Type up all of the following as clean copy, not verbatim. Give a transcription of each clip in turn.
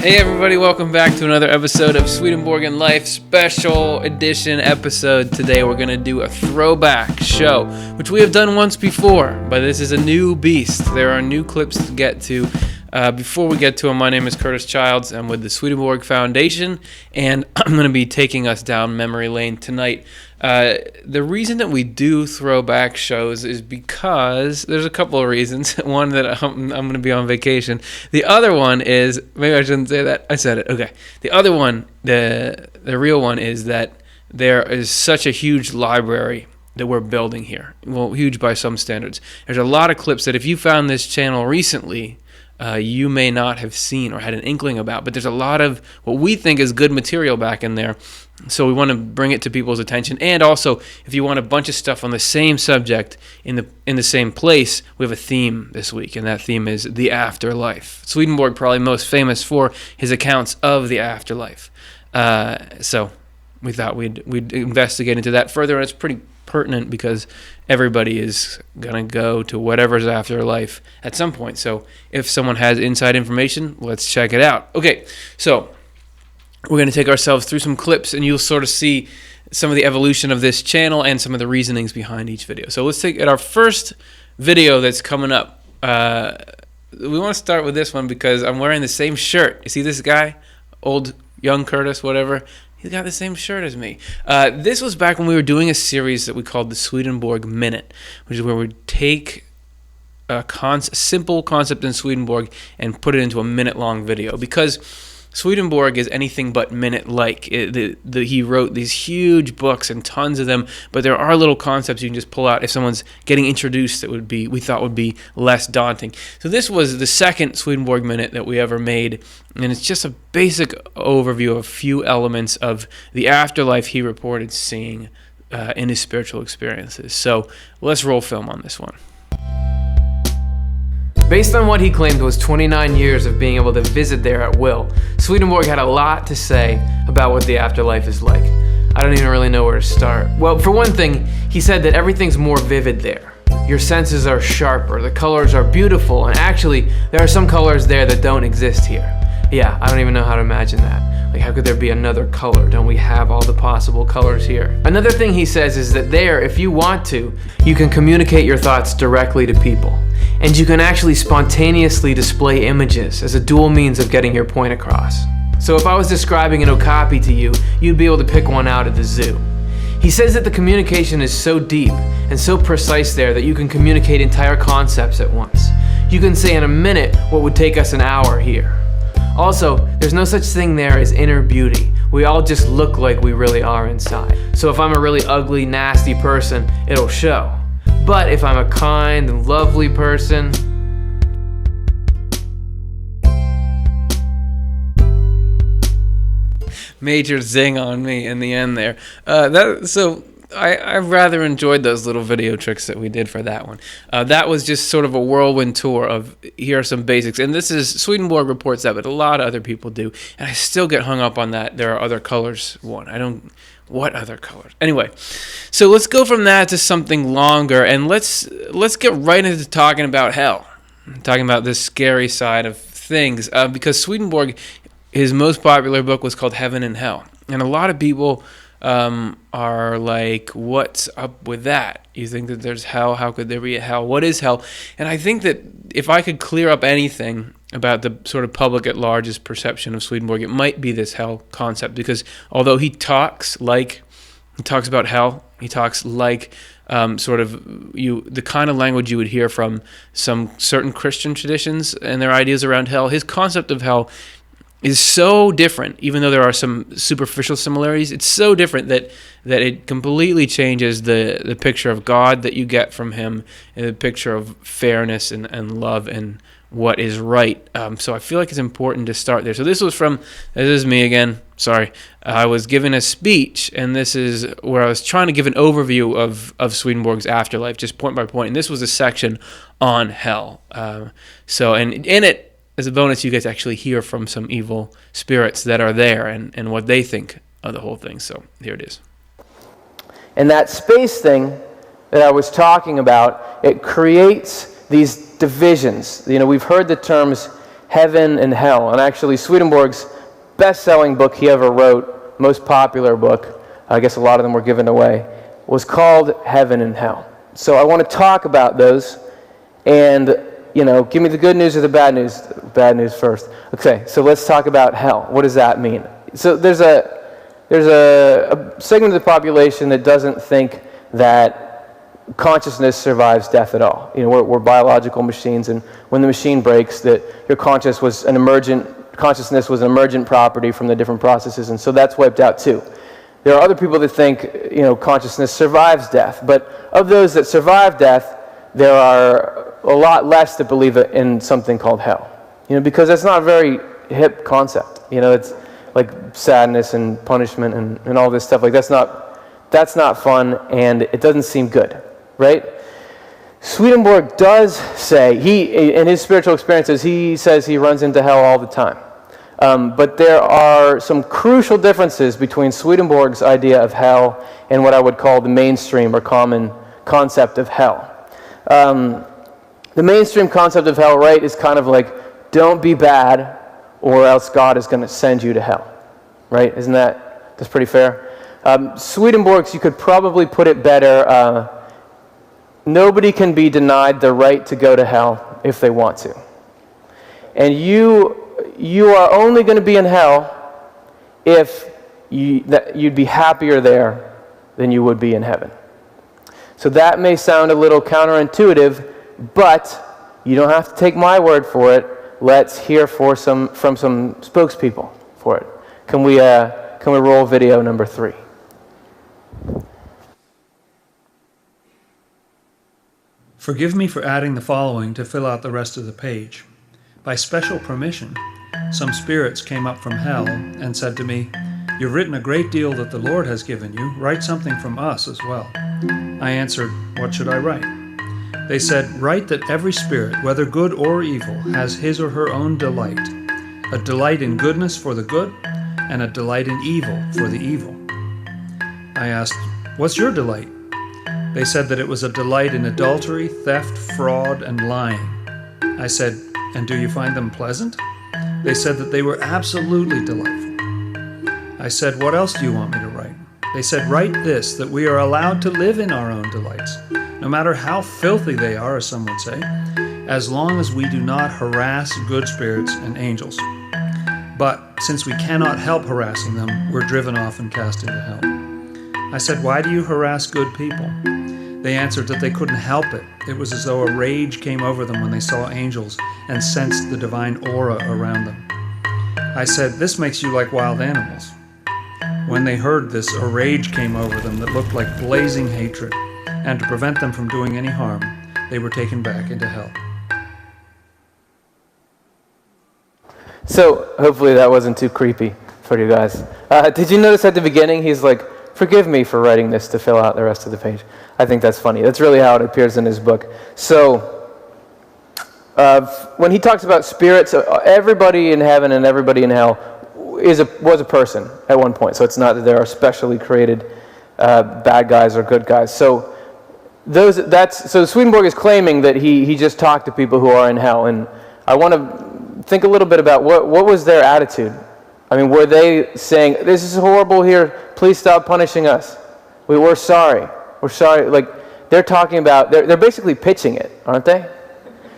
Hey everybody, welcome back to another episode of Swedenborg and Life special edition episode. Today we're going to do a throwback show, which we have done once before, but this is a new beast. There are new clips to get to. Before we get to them, my name is Curtis Childs. I'm with the Swedenborg Foundation, and I'm going to be taking us down memory lane tonight. The reason that we do throwback shows is because there's a couple of reasons. One, that I'm going to be on vacation. The other one is, maybe I shouldn't say that. I said it. Okay. The other one, the real one, is that there is such a huge library that we're building here. Well, huge by some standards. There's a lot of clips that if you found this channel recently, you may not have seen or had an inkling about, but there's a lot of what we think is good material back in there, so we want to bring it to people's attention. And also, if you want a bunch of stuff on the same subject in the same place, we have a theme this week, and that theme is the afterlife. Swedenborg probably most famous for his accounts of the afterlife, so we thought we'd investigate into that further, and it's pretty pertinent because everybody is gonna go to whatever's afterlife at some point. So if someone has inside information, let's check it out. Okay, so we're gonna take ourselves through some clips, and you'll sort of see some of the evolution of this channel and some of the reasonings behind each video. So let's take at our first video that's coming up. We want to start with this one because I'm wearing the same shirt. You see this guy, old young Curtis, whatever. He's got the same shirt as me. This was back when we were doing a series that we called the Swedenborg Minute, which is where we take a simple concept in Swedenborg and put it into a minute-long video. Because Swedenborg is anything but minute-like. He wrote these huge books and tons of them, but there are little concepts you can just pull out if someone's getting introduced that we thought would be less daunting. So this was the second Swedenborg Minute that we ever made, and it's just a basic overview of a few elements of the afterlife he reported seeing in his spiritual experiences. So let's roll film on this one. Based on what he claimed was 29 years of being able to visit there at will, Swedenborg had a lot to say about what the afterlife is like. I don't even really know where to start. Well, for one thing, he said that everything's more vivid there. Your senses are sharper, the colors are beautiful, and actually, there are some colors there that don't exist here. Yeah, I don't even know how to imagine that. Like, how could there be another color? Don't we have all the possible colors here? Another thing he says is that there, if you want to, you can communicate your thoughts directly to people. And you can actually spontaneously display images as a dual means of getting your point across. So if I was describing an okapi to you, you'd be able to pick one out at the zoo. He says that the communication is so deep and so precise there that you can communicate entire concepts at once. You can say in a minute what would take us an hour here. Also, there's no such thing there as inner beauty. We all just look like we really are inside. So if I'm a really ugly, nasty person, it'll show. But if I'm a kind and lovely person, major zing on me in the end there. I rather enjoyed those little video tricks that we did for that one. That was just sort of a whirlwind tour of here are some basics. And this is, Swedenborg reports that, but a lot of other people do. And I still get hung up on that. There are other colors. What other colors? Anyway, so let's go from that to something longer, and let's get right into talking about hell, talking about this scary side of things, because Swedenborg, his most popular book was called Heaven and Hell, and a lot of people are like, what's up with that? You think that there's hell? How could there be a hell? What is hell? And I think that if I could clear up anything about the sort of public at large's perception of Swedenborg, it might be this hell concept, because although he talks about hell, he talks like the kind of language you would hear from some certain Christian traditions and their ideas around hell. His concept of hell is so different, even though there are some superficial similarities. It's so different that it completely changes the picture of God that you get from him, and the picture of fairness and love and what is right. So I feel like it's important to start there. So this is me again. Sorry. I was giving a speech, and this is where I was trying to give an overview of Swedenborg's afterlife, just point by point. And this was a section on hell. And in it, as a bonus, you get to actually hear from some evil spirits that are there and what they think of the whole thing. So here it is. And that space thing that I was talking about, it creates these divisions. You know, we've heard the terms heaven and hell. And actually, Swedenborg's best-selling book he ever wrote, most popular book, I guess a lot of them were given away, was called Heaven and Hell. So I want to talk about those, and give me the good news or the bad news. Bad news first. Okay, so let's talk about hell. What does that mean? So there's a segment of the population that doesn't think that consciousness survives death at all. We're biological machines, and when the machine breaks, that your consciousness was an emergent property from the different processes, and so that's wiped out too. There are other people that think, consciousness survives death, but of those that survive death, there are a lot less that believe in something called hell. Because that's not a very hip concept. It's like sadness and punishment and all this stuff. Like that's not fun, and it doesn't seem good, right? Swedenborg does say, in his spiritual experiences, he says he runs into hell all the time. But there are some crucial differences between Swedenborg's idea of hell and what I would call the mainstream or common concept of hell. The mainstream concept of hell, right, is kind of like, don't be bad or else God is going to send you to hell, right? That's pretty fair? Swedenborg's, you could probably put it better, nobody can be denied the right to go to hell if they want to. And you are only going to be in hell if you'd be happier there than you would be in heaven. So that may sound a little counterintuitive, but you don't have to take my word for it. Let's hear from some spokespeople for it. Can we roll video number 3? Forgive me for adding the following to fill out the rest of the page. By special permission, some spirits came up from hell and said to me, "You've written a great deal that the Lord has given you. Write something from us as well." I answered, "What should I write?" They said, "Write that every spirit, whether good or evil, has his or her own delight, a delight in goodness for the good, and a delight in evil for the evil." I asked, "What's your delight?" They said that it was a delight in adultery, theft, fraud, and lying. I said, "And do you find them pleasant?" They said that they were absolutely delightful. I said, "What else do you want me to write?" They said, "Write this, that we are allowed to live in our own delights, no matter how filthy they are, as some would say, as long as we do not harass good spirits and angels. But since we cannot help harassing them, we're driven off and cast into hell." I said, "Why do you harass good people?" They answered that they couldn't help it. It was as though a rage came over them when they saw angels and sensed the divine aura around them. I said, "This makes you like wild animals." When they heard this, a rage came over them that looked like blazing hatred, and to prevent them from doing any harm, they were taken back into hell. So hopefully that wasn't too creepy for you guys. Did you notice at the beginning he's like, "Forgive me for writing this to fill out the rest of the page"? I think that's funny. That's really how it appears in his book. So when he talks about spirits, everybody in heaven and everybody in hell was a person at one point. So it's not that there are specially created bad guys or good guys. So Swedenborg is claiming that he just talked to people who are in hell, and I want to think a little bit about what was their attitude. I mean, were they saying, "This is horrible here, please stop punishing us. We're sorry. We're sorry." Like, they're talking about, they're basically pitching it, aren't they?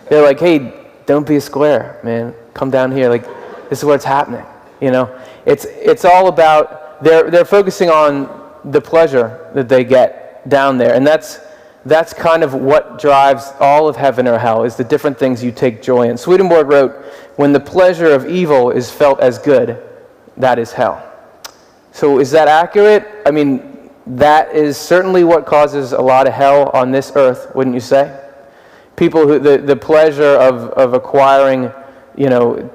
They're like, "Hey, don't be a square, man. Come down here. Like, this is what's happening." It's all about, they're focusing on the pleasure that they get down there. And that's kind of what drives all of heaven or hell, is the different things you take joy in. Swedenborg wrote, "When the pleasure of evil is felt as good, that is hell." So is that accurate? I mean, that is certainly what causes a lot of hell on this earth, wouldn't you say? People who, the pleasure of acquiring,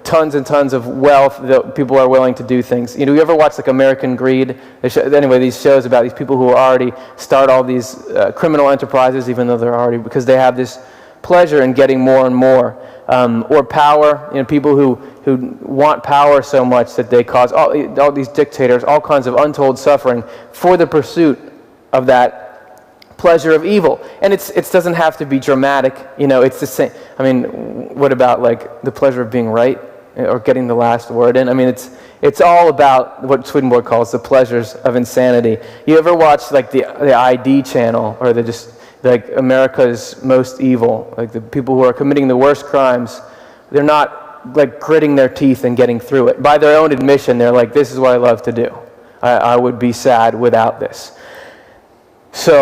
tons and tons of wealth, that people are willing to do things. You ever watch like American Greed? Anyway, these shows about these people who already start all these criminal enterprises, even though they're already, because they have this pleasure in getting more and more. Or power, people who want power so much that they cause all these dictators all kinds of untold suffering for the pursuit of that pleasure of evil. And it doesn't have to be dramatic. It's the same. I mean, what about like the pleasure of being right or getting the last word in? I mean, it's all about what Swedenborg calls the pleasures of insanity. You ever watch like the ID channel, or like America's Most Evil, like the people who are committing the worst crimes? They're not like gritting their teeth and getting through it. By their own admission, they're like, this is what I love to do. I would be sad without this. So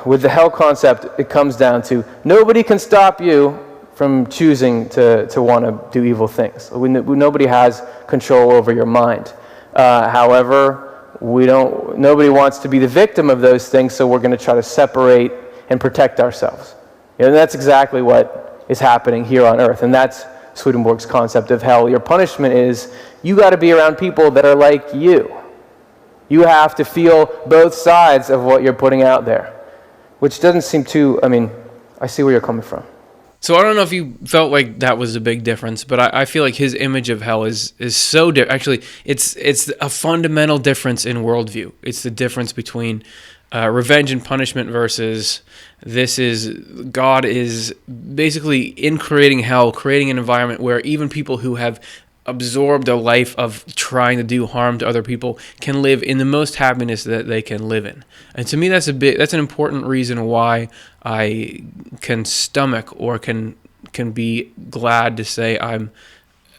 with the hell concept, it comes down to nobody can stop you from choosing to want to do evil things. Nobody has control over your mind. However, nobody wants to be the victim of those things, so we're going to try to separate and protect ourselves. And that's exactly what is happening here on earth. And that's Swedenborg's concept of hell. Your punishment is you got to be around people that are like you. You have to feel both sides of what you're putting out there, which doesn't seem too, I see where you're coming from. So I don't know if you felt like that was a big difference, but I feel like his image of hell is so different. Actually, it's a fundamental difference in worldview. It's the difference between revenge and punishment versus God is basically in creating hell, creating an environment where even people who have absorbed a life of trying to do harm to other people can live in the most happiness that they can live in. And to me, that's an important reason why I can stomach or can be glad to say I'm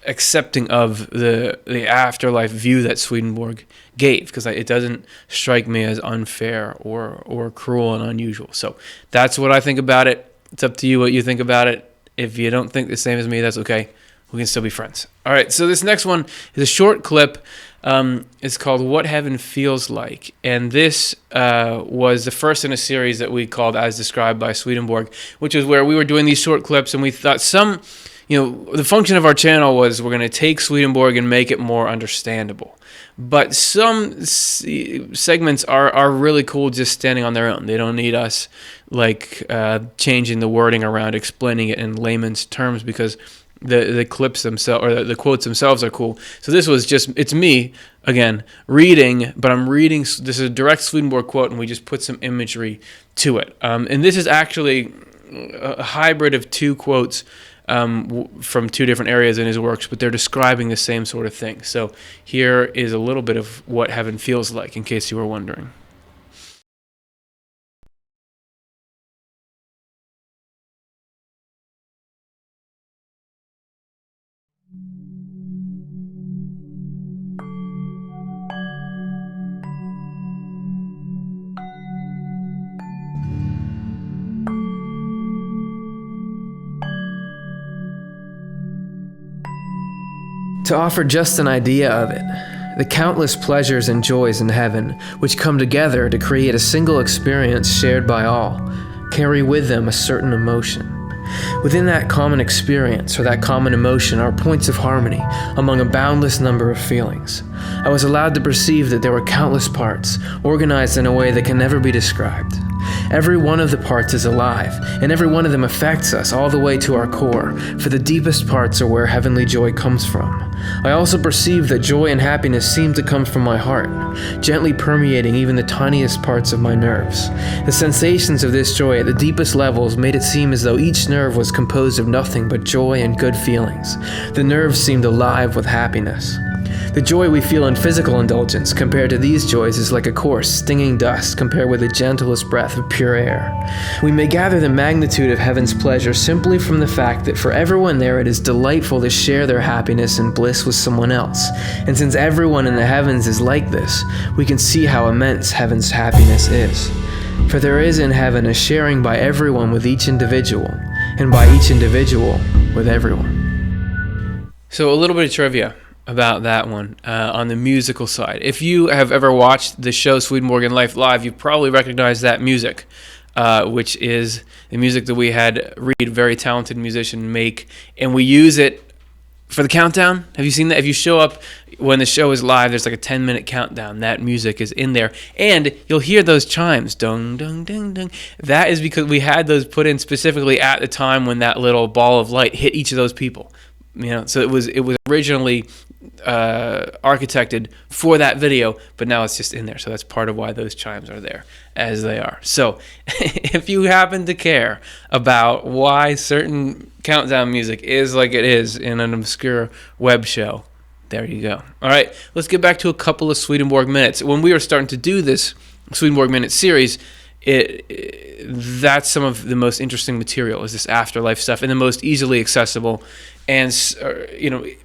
accepting of the afterlife view that Swedenborg gave, because it doesn't strike me as unfair or cruel and unusual. So that's what I think about it. It's up to you what you think about it. If you don't think the same as me, that's okay. We can still be friends. All right, so this next one is a short clip. It's called What Heaven Feels Like. And this was the first in a series that we called As Described by Swedenborg, which is where we were doing these short clips, and we thought the function of our channel was we're going to take Swedenborg and make it more understandable. But some segments are really cool just standing on their own. They don't need us changing the wording around, explaining it in layman's terms, because the clips themselves, or the quotes themselves, are cool. So this was it's me again reading, but I'm reading. This is a direct Swedenborg quote, and we just put some imagery to it. And this is actually a hybrid of two quotes from two different areas in his works, but they're describing the same sort of thing. So here is a little bit of what heaven feels like, in case you were wondering. To offer just an idea of it, the countless pleasures and joys in heaven, which come together to create a single experience shared by all, carry with them a certain emotion. Within that common experience, or that common emotion, are points of harmony among a boundless number of feelings. I was allowed to perceive that there were countless parts, organized in a way that can never be described. Every one of the parts is alive, and every one of them affects us all the way to our core, for the deepest parts are where heavenly joy comes from. I also perceived that joy and happiness seemed to come from my heart, gently permeating even the tiniest parts of my nerves. The sensations of this joy at the deepest levels made it seem as though each nerve was composed of nothing but joy and good feelings. The nerves seemed alive with happiness. The joy we feel in physical indulgence compared to these joys is like a coarse, stinging dust compared with the gentlest breath of pure air. We may gather the magnitude of heaven's pleasure simply from the fact that for everyone there it is delightful to share their happiness and bliss with someone else. And since everyone in the heavens is like this, we can see how immense heaven's happiness is. For there is in heaven a sharing by everyone with each individual, and by each individual with everyone. So a little bit of trivia about that one on the musical side. If you have ever watched the show Swedenborg and Life live, you probably recognize that music, which is the music that we had Reed, very talented musician, make, and we use it for the countdown. Have you seen that? If you show up when the show is live, there's like a 10-minute countdown. That music is in there, and you'll hear those chimes, dung, dung, dung, dung. That is because we had those put in specifically at the time when that little ball of light hit each of those people. So it was originally architected for that video, but now it's just in there. So that's part of why those chimes are there as they are. So if you happen to care about why certain countdown music is like it is in an obscure web show, there you go. All right, let's get back to a couple of Swedenborg minutes. When we were starting to do this Swedenborg Minute series, that's some of the most interesting material, is this afterlife stuff, and the most easily accessible, and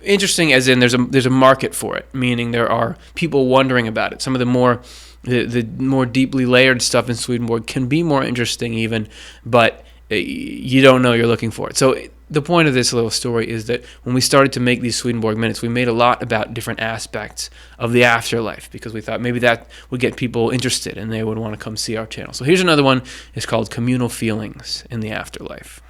interesting as in there's a market for it, meaning there are people wondering about it. Some of the more deeply layered stuff in Swedenborg can be more interesting even, but you don't know you're looking for it. So the point of this little story is that when we started to make these Swedenborg Minutes, we made a lot about different aspects of the afterlife, because we thought maybe that would get people interested and they would want to come see our channel. So here's another one. It's called Communal Feelings in the Afterlife.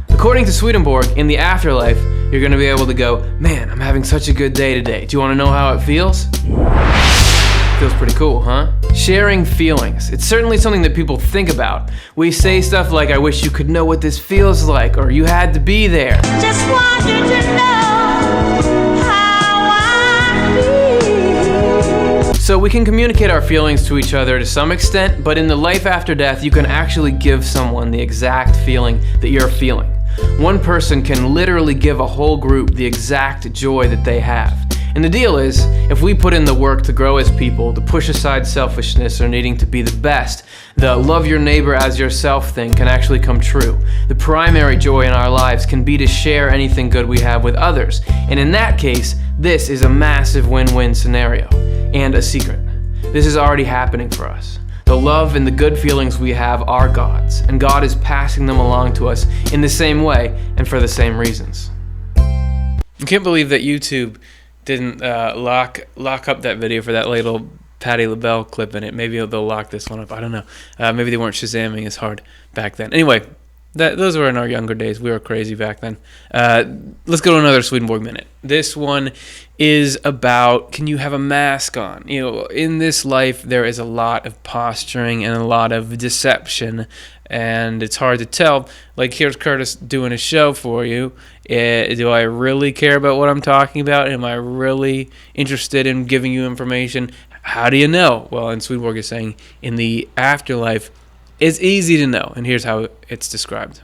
According to Swedenborg, in the afterlife, you're going to be able to go, man, I'm having such a good day today. Do you want to know how it feels? Feels pretty cool, huh? Sharing feelings. It's certainly something that people think about. We say stuff like, I wish you could know what this feels like, or you had to be there. Just want you to know how I feel. So we can communicate our feelings to each other to some extent, but in the life after death, you can actually give someone the exact feeling that you're feeling. One person can literally give a whole group the exact joy that they have. And the deal is, if we put in the work to grow as people, to push aside selfishness or needing to be the best, the love your neighbor as yourself thing can actually come true. The primary joy in our lives can be to share anything good we have with others. And in that case, this is a massive win-win scenario. And a secret. This is already happening for us. The love and the good feelings we have are God's, and God is passing them along to us in the same way and for the same reasons. I can't believe that YouTube didn't lock up that video for that little Patti LaBelle clip in it. Maybe they'll lock this one up. I don't know. Maybe they weren't Shazamming as hard back then. Anyway, those were in our younger days. We were crazy back then. Let's go to another Swedenborg Minute. This one is about, can you have a mask on? In this life, there is a lot of posturing and a lot of deception, and it's hard to tell. Like, here's Curtis doing a show for you. Do I really care about what I'm talking about? Am I really interested in giving you information? How do you know? Well, and Swedenborg is saying, in the afterlife, it's easy to know, and here's how it's described.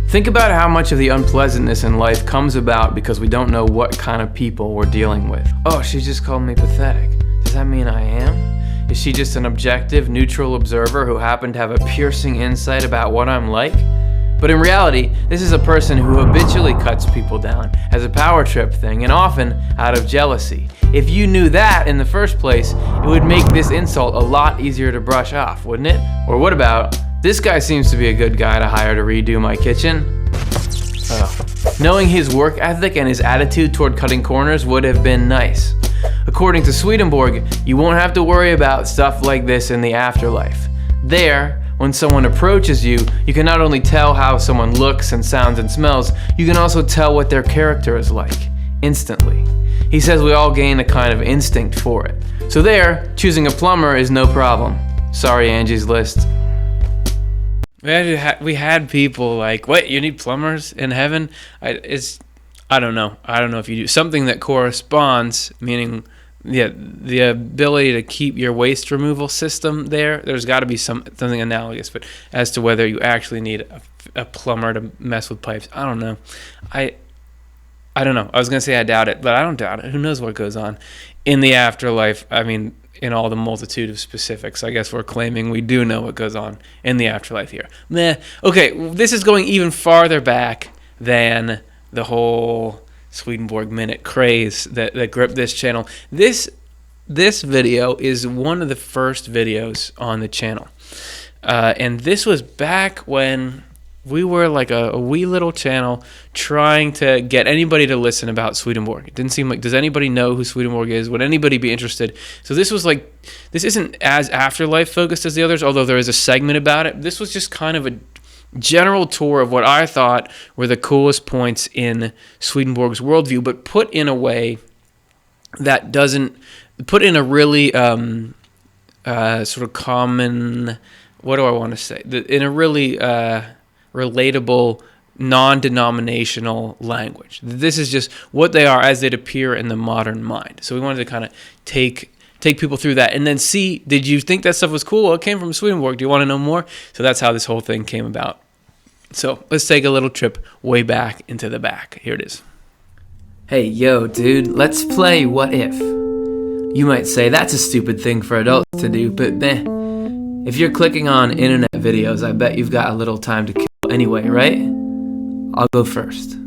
Think about how much of the unpleasantness in life comes about because we don't know what kind of people we're dealing with. Oh, she just called me pathetic. Does that mean I am? Is she just an objective, neutral observer who happened to have a piercing insight about what I'm like? But in reality, this is a person who habitually cuts people down as a power trip thing, and often out of jealousy. If you knew that in the first place, it would make this insult a lot easier to brush off, wouldn't it? Or what about, this guy seems to be a good guy to hire to redo my kitchen? Knowing his work ethic and his attitude toward cutting corners would have been nice. According to Swedenborg, you won't have to worry about stuff like this in the afterlife. There, when someone approaches you, you can not only tell how someone looks and sounds and smells, you can also tell what their character is like, instantly. He says we all gain a kind of instinct for it. So there, choosing a plumber is no problem. Sorry, Angie's List. We had people like, what, you need plumbers in heaven? I don't know. I don't know if you do. Something that corresponds, meaning the ability to keep your waste removal system there's got to be something analogous, but as to whether you actually need a plumber to mess with pipes, I don't know. I don't know. I was going to say I doubt it, but I don't doubt it. Who knows what goes on in the afterlife? I mean, in all the multitude of specifics, I guess we're claiming we do know what goes on in the afterlife here. Okay, this is going even farther back than the whole Swedenborg Minute craze that gripped this channel. This video is one of the first videos on the channel. And this was back when we were like a wee little channel trying to get anybody to listen about Swedenborg. It didn't seem like, does anybody know who Swedenborg is? Would anybody be interested? So this was like, this isn't as afterlife focused as the others, although there is a segment about it. This was just kind of a general tour of what I thought were the coolest points in Swedenborg's worldview, but put in a way that doesn't, put in a really sort of common, what do I want to say? In a really relatable, non-denominational language. This is just what they are as they'd appear in the modern mind. So we wanted to kind of take people through that and then see, did you think that stuff was cool? Well, it came from Swedenborg. Do you want to know more? So that's how this whole thing came about. So let's take a little trip way back into the back. Here it is. Hey, yo, dude, let's play What If. You might say that's a stupid thing for adults to do, but meh. If you're clicking on internet videos, I bet you've got a little time to kill anyway, right? I'll go first.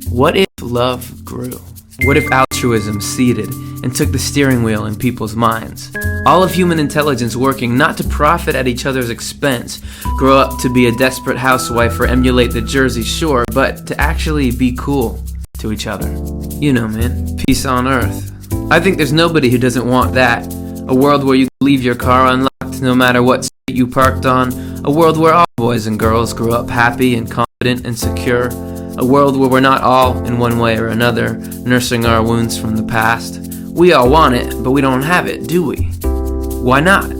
What if love grew? What if altruism seeded and took the steering wheel in people's minds? All of human intelligence working not to profit at each other's expense, grow up to be a desperate housewife or emulate the Jersey Shore, but to actually be cool to each other. You know, man, peace on earth. I think there's nobody who doesn't want that. A world where you can leave your car unlocked no matter what street you parked on. A world where all boys and girls grow up happy and confident and secure. A world where we're not all, in one way or another, nursing our wounds from the past. We all want it, but we don't have it, do we? Why not?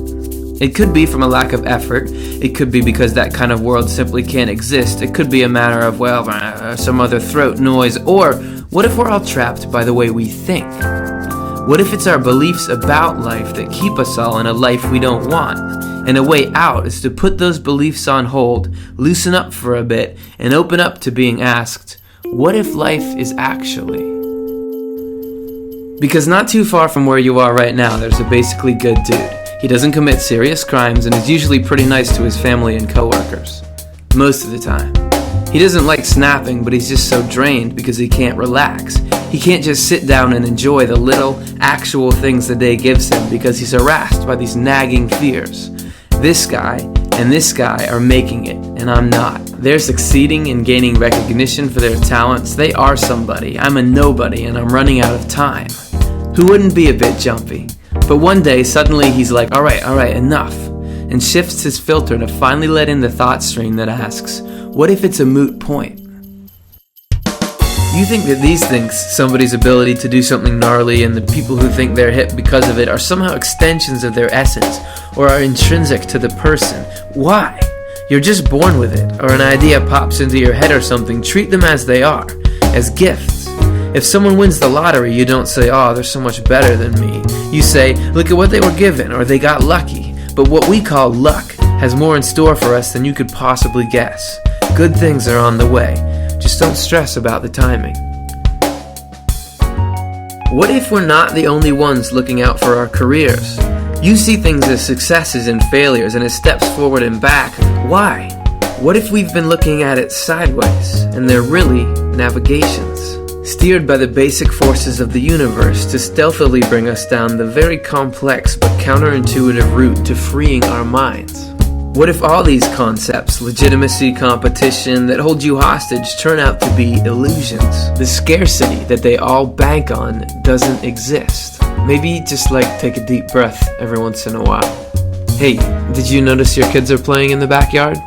It could be from a lack of effort. It could be because that kind of world simply can't exist. It could be a matter of, some other throat noise. Or, what if we're all trapped by the way we think? What if it's our beliefs about life that keep us all in a life we don't want? And a way out is to put those beliefs on hold, loosen up for a bit, and open up to being asked, what if life is actually? Because not too far from where you are right now, there's a basically good dude. He doesn't commit serious crimes and is usually pretty nice to his family and coworkers. Most of the time. He doesn't like snapping, but he's just so drained because he can't relax. He can't just sit down and enjoy the little, actual things the day gives him because he's harassed by these nagging fears. This guy and this guy are making it, and I'm not. They're succeeding in gaining recognition for their talents. They are somebody. I'm a nobody, and I'm running out of time. Who wouldn't be a bit jumpy? But one day, suddenly he's like, all right, enough, and shifts his filter to finally let in the thought stream that asks, what if it's a moot point? You think that these things, somebody's ability to do something gnarly and the people who think they're hip because of it, are somehow extensions of their essence, or are intrinsic to the person. Why? You're just born with it, or an idea pops into your head or something. Treat them as they are, as gifts. If someone wins the lottery, you don't say, oh, they're so much better than me. You say, look at what they were given, or they got lucky. But what we call luck has more in store for us than you could possibly guess. Good things are on the way. Just don't stress about the timing. What if we're not the only ones looking out for our careers? You see things as successes and failures and as steps forward and back. Why? What if we've been looking at it sideways and they're really navigations? Steered by the basic forces of the universe to stealthily bring us down the very complex but counterintuitive route to freeing our minds. What if all these concepts, legitimacy, competition, that hold you hostage turn out to be illusions? The scarcity that they all bank on doesn't exist. Maybe just take a deep breath every once in a while. Hey, did you notice your kids are playing in the backyard?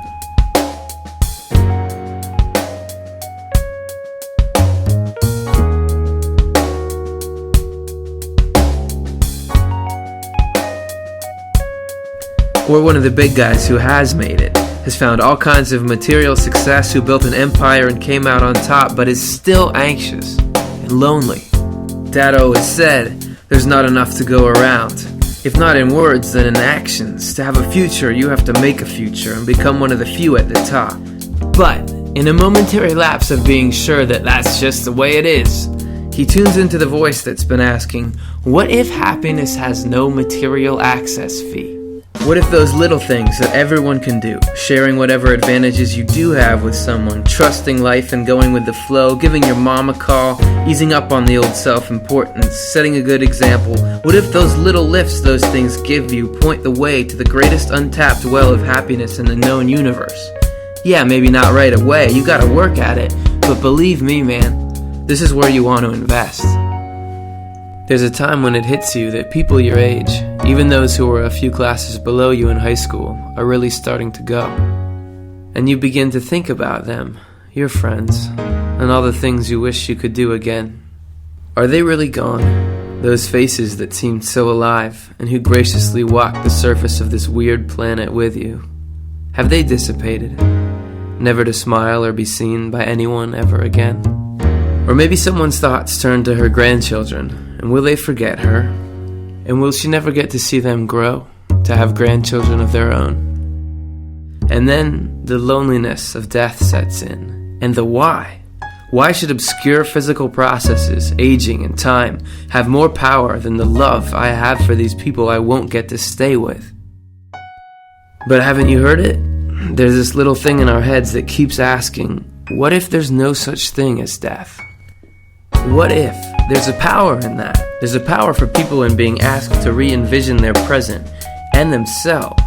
Or one of the big guys who has made it, has found all kinds of material success, who built an empire and came out on top, but is still anxious and lonely. Dad always said, there's not enough to go around. If not in words, then in actions. To have a future, you have to make a future and become one of the few at the top. But, in a momentary lapse of being sure that that's just the way it is, he tunes into the voice that's been asking, what if happiness has no material access fee? What if those little things that everyone can do, sharing whatever advantages you do have with someone, trusting life and going with the flow, giving your mom a call, easing up on the old self-importance, setting a good example, what if those little lifts those things give you point the way to the greatest untapped well of happiness in the known universe? Yeah, maybe not right away, you gotta work at it, but believe me, man, this is where you want to invest. There's a time when it hits you that people your age, even those who were a few classes below you in high school, are really starting to go. And you begin to think about them, your friends, and all the things you wish you could do again. Are they really gone? Those faces that seemed so alive, and who graciously walked the surface of this weird planet with you. Have they dissipated? never to smile or be seen by anyone ever again. Or maybe someone's thoughts turn to her grandchildren, and will they forget her? And will she never get to see them grow, to have grandchildren of their own? And then the loneliness of death sets in, and the why. Why should obscure physical processes, aging and time, have more power than the love I have for these people I won't get to stay with? But haven't you heard it? There's this little thing in our heads that keeps asking, what if there's no such thing as death? What if? There's a power in that. There's a power for people in being asked to re-envision their present and themselves.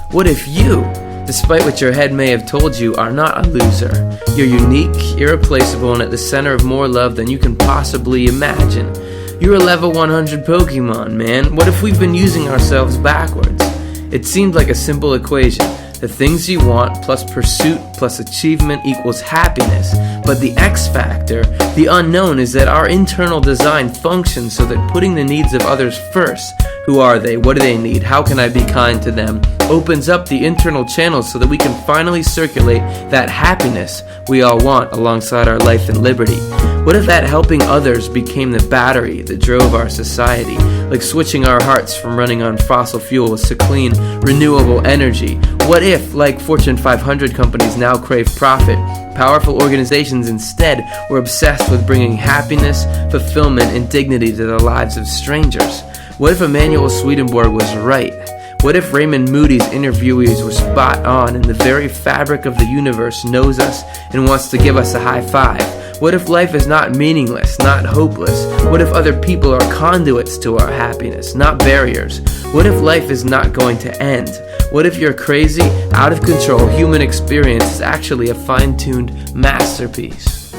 What if you, despite what your head may have told you, are not a loser? You're unique, irreplaceable, and at the center of more love than you can possibly imagine. You're a level 100 Pokemon, man. What if we've been using ourselves backwards? It seemed like a simple equation. The things you want plus pursuit plus achievement equals happiness. But the X factor, the unknown, is that our internal design functions so that putting the needs of others first, who are they, what do they need, how can I be kind to them, opens up the internal channels so that we can finally circulate that happiness we all want alongside our life and liberty. What if that helping others became the battery that drove our society, like switching our hearts from running on fossil fuels to clean, renewable energy? What if, like Fortune 500 companies now crave profit, powerful organizations instead were obsessed with bringing happiness, fulfillment, and dignity to the lives of strangers? What if Emanuel Swedenborg was right? What if Raymond Moody's interviewees were spot on and the very fabric of the universe knows us and wants to give us a high five? What if life is not meaningless, not hopeless? What if other people are conduits to our happiness, not barriers? What if life is not going to end? What if your crazy, out of control human experience is actually a fine-tuned masterpiece?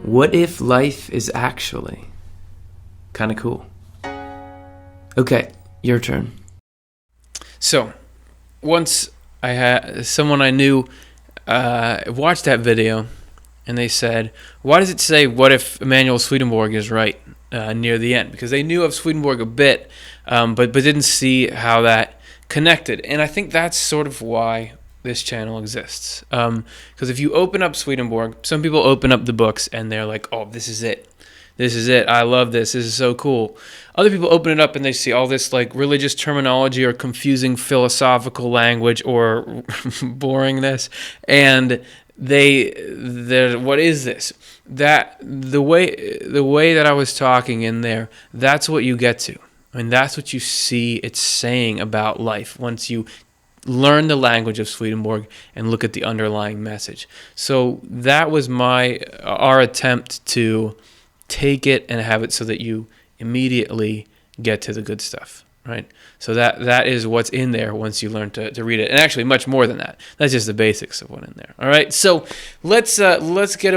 What if life is actually kind of cool? Okay, your turn. So, once I had someone I knew watched that video, and they said, why does it say, what if Emanuel Swedenborg is right near the end? Because they knew of Swedenborg a bit, but didn't see how that connected. And I think that's sort of why this channel exists. Because if you open up Swedenborg, some people open up the books and they're like, oh, this is it. This is it. I love this. This is so cool. Other people open it up and they see all this like religious terminology or confusing philosophical language or boringness, and they're what is this? That the way that I was talking in there, that's what you get to. I mean, that's what you see it's saying about life once you learn the language of Swedenborg and look at the underlying message. So that was our attempt to take it and have it so that you immediately get to the good stuff, right? So that is what's in there once you learn to read it, and actually much more than that. That's just the basics of what's in there. All right, so let's get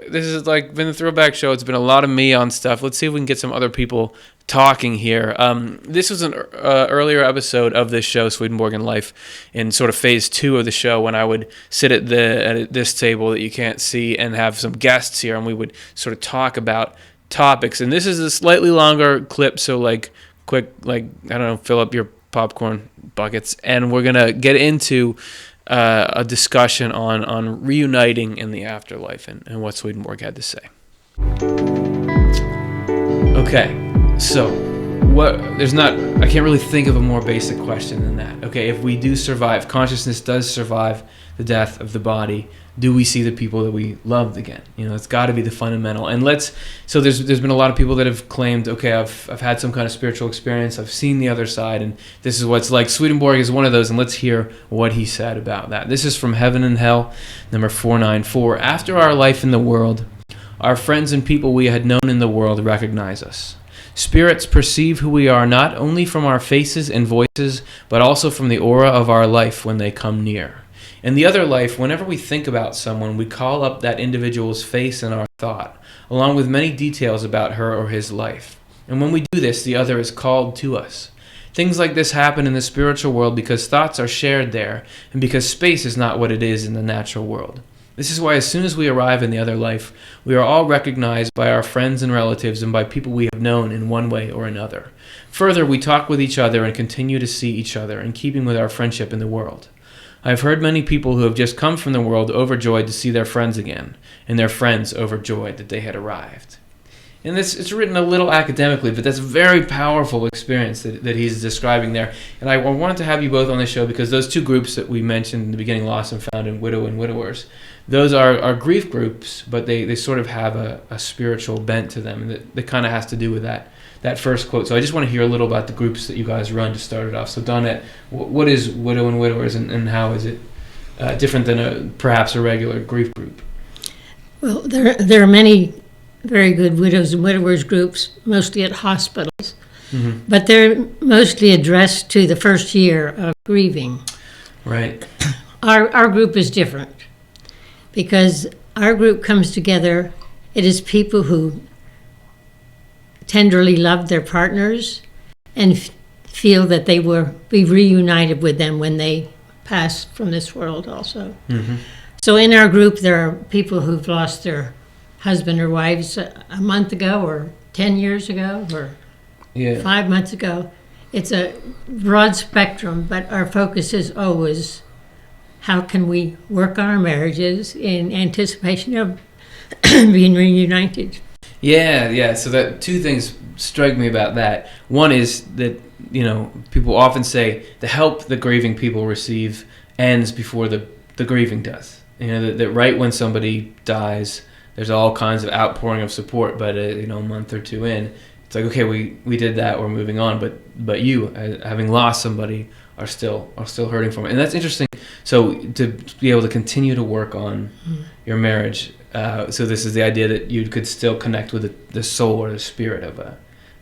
this is like been the Throwback show. It's been a lot of me on stuff. Let's see if we can get some other people talking here. This was an earlier episode of this show, Swedenborg and Life, in sort of phase 2 of the show, when I would sit at this table that you can't see and have some guests here, and we would sort of talk about topics. And this is a slightly longer clip, so like quick, like, I don't know, fill up your popcorn buckets, and we're gonna get into a discussion on reuniting in the afterlife and what Swedenborg had to say. Okay, so I can't really think of a more basic question than that. Okay, if we do survive, consciousness does survive the death of the body, do we see the people that we loved again? You know, it's got to be the fundamental. And so there's been a lot of people that have claimed, okay, I've had some kind of spiritual experience, I've seen the other side, and this is what it's like. Swedenborg is one of those, and let's hear what he said about that. This is from Heaven and Hell, number 494. After our life in the world, our friends and people we had known in the world recognize us. Spirits perceive who we are not only from our faces and voices, but also from the aura of our life when they come near. In the other life, whenever we think about someone, we call up that individual's face in our thought, along with many details about her or his life. And when we do this, the other is called to us. Things like this happen in the spiritual world because thoughts are shared there, and because space is not what it is in the natural world. This is why as soon as we arrive in the other life, we are all recognized by our friends and relatives and by people we have known in one way or another. Further, we talk with each other and continue to see each other in keeping with our friendship in the world. I've heard many people who have just come from the world overjoyed to see their friends again, and their friends overjoyed that they had arrived. And it's written a little academically, but that's a very powerful experience that he's describing there. And I wanted to have you both on the show because those two groups that we mentioned in the beginning, Lost and Found and Widow and Widowers, those are grief groups, but they sort of have a spiritual bent to them, and that kind of has to do with that first quote. So I just want to hear a little about the groups that you guys run to start it off. So Donette, what is Widow and Widowers, and how is it different than perhaps a regular grief group? Well, there are many very good widows and widowers groups, mostly at hospitals, but they're mostly addressed to the first year of grieving. Right. Our group is different because our group comes together. It is people who tenderly love their partners and feel that they will be reunited with them when they pass from this world also. So in our group, there are people who've lost their husband or wives a month ago or 10 years ago or 5 months ago. It's a broad spectrum, but our focus is always how can we work on our marriages in anticipation of being reunited. Yeah. So that two things strike me about that. One is that, people often say the help the grieving people receive ends before the grieving does. That right when somebody dies, there's all kinds of outpouring of support, but a month or two in, it's like, okay, we did that, we're moving on, but you, having lost somebody, are still hurting from it, and that's interesting. So to be able to continue to work on your marriage, so this is the idea that you could still connect with the soul or the spirit of a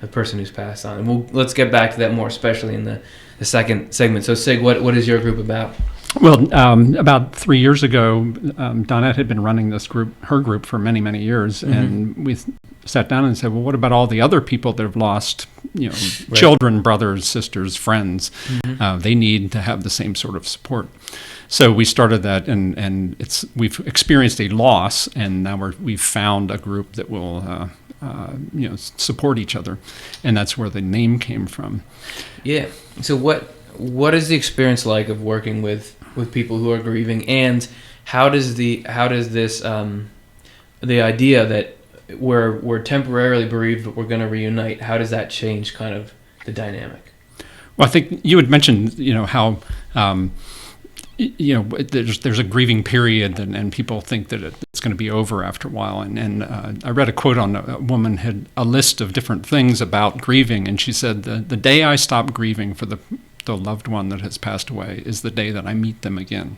person who's passed on, and let's get back to that more, especially in the second segment. So Sig, what is your group about? Well, about 3 years ago, Donette had been running her group for many, many years, and we sat down and said, well, what about all the other people that have lost, children, brothers, sisters, friends? They need to have the same sort of support. So we started that, and we've experienced a loss, and now we've found a group that will support each other, and that's where the name came from. Yeah. So what is the experience like of working with people who are grieving, and how does this the idea that we're temporarily bereaved but we're going to reunite, how does that change kind of the dynamic? Well, I think you had mentioned how there's a grieving period, and people think that it's going to be over after a while, and I read a quote on a woman had a list of different things about grieving, and she said the day I stop grieving for the loved one that has passed away is the day that I meet them again.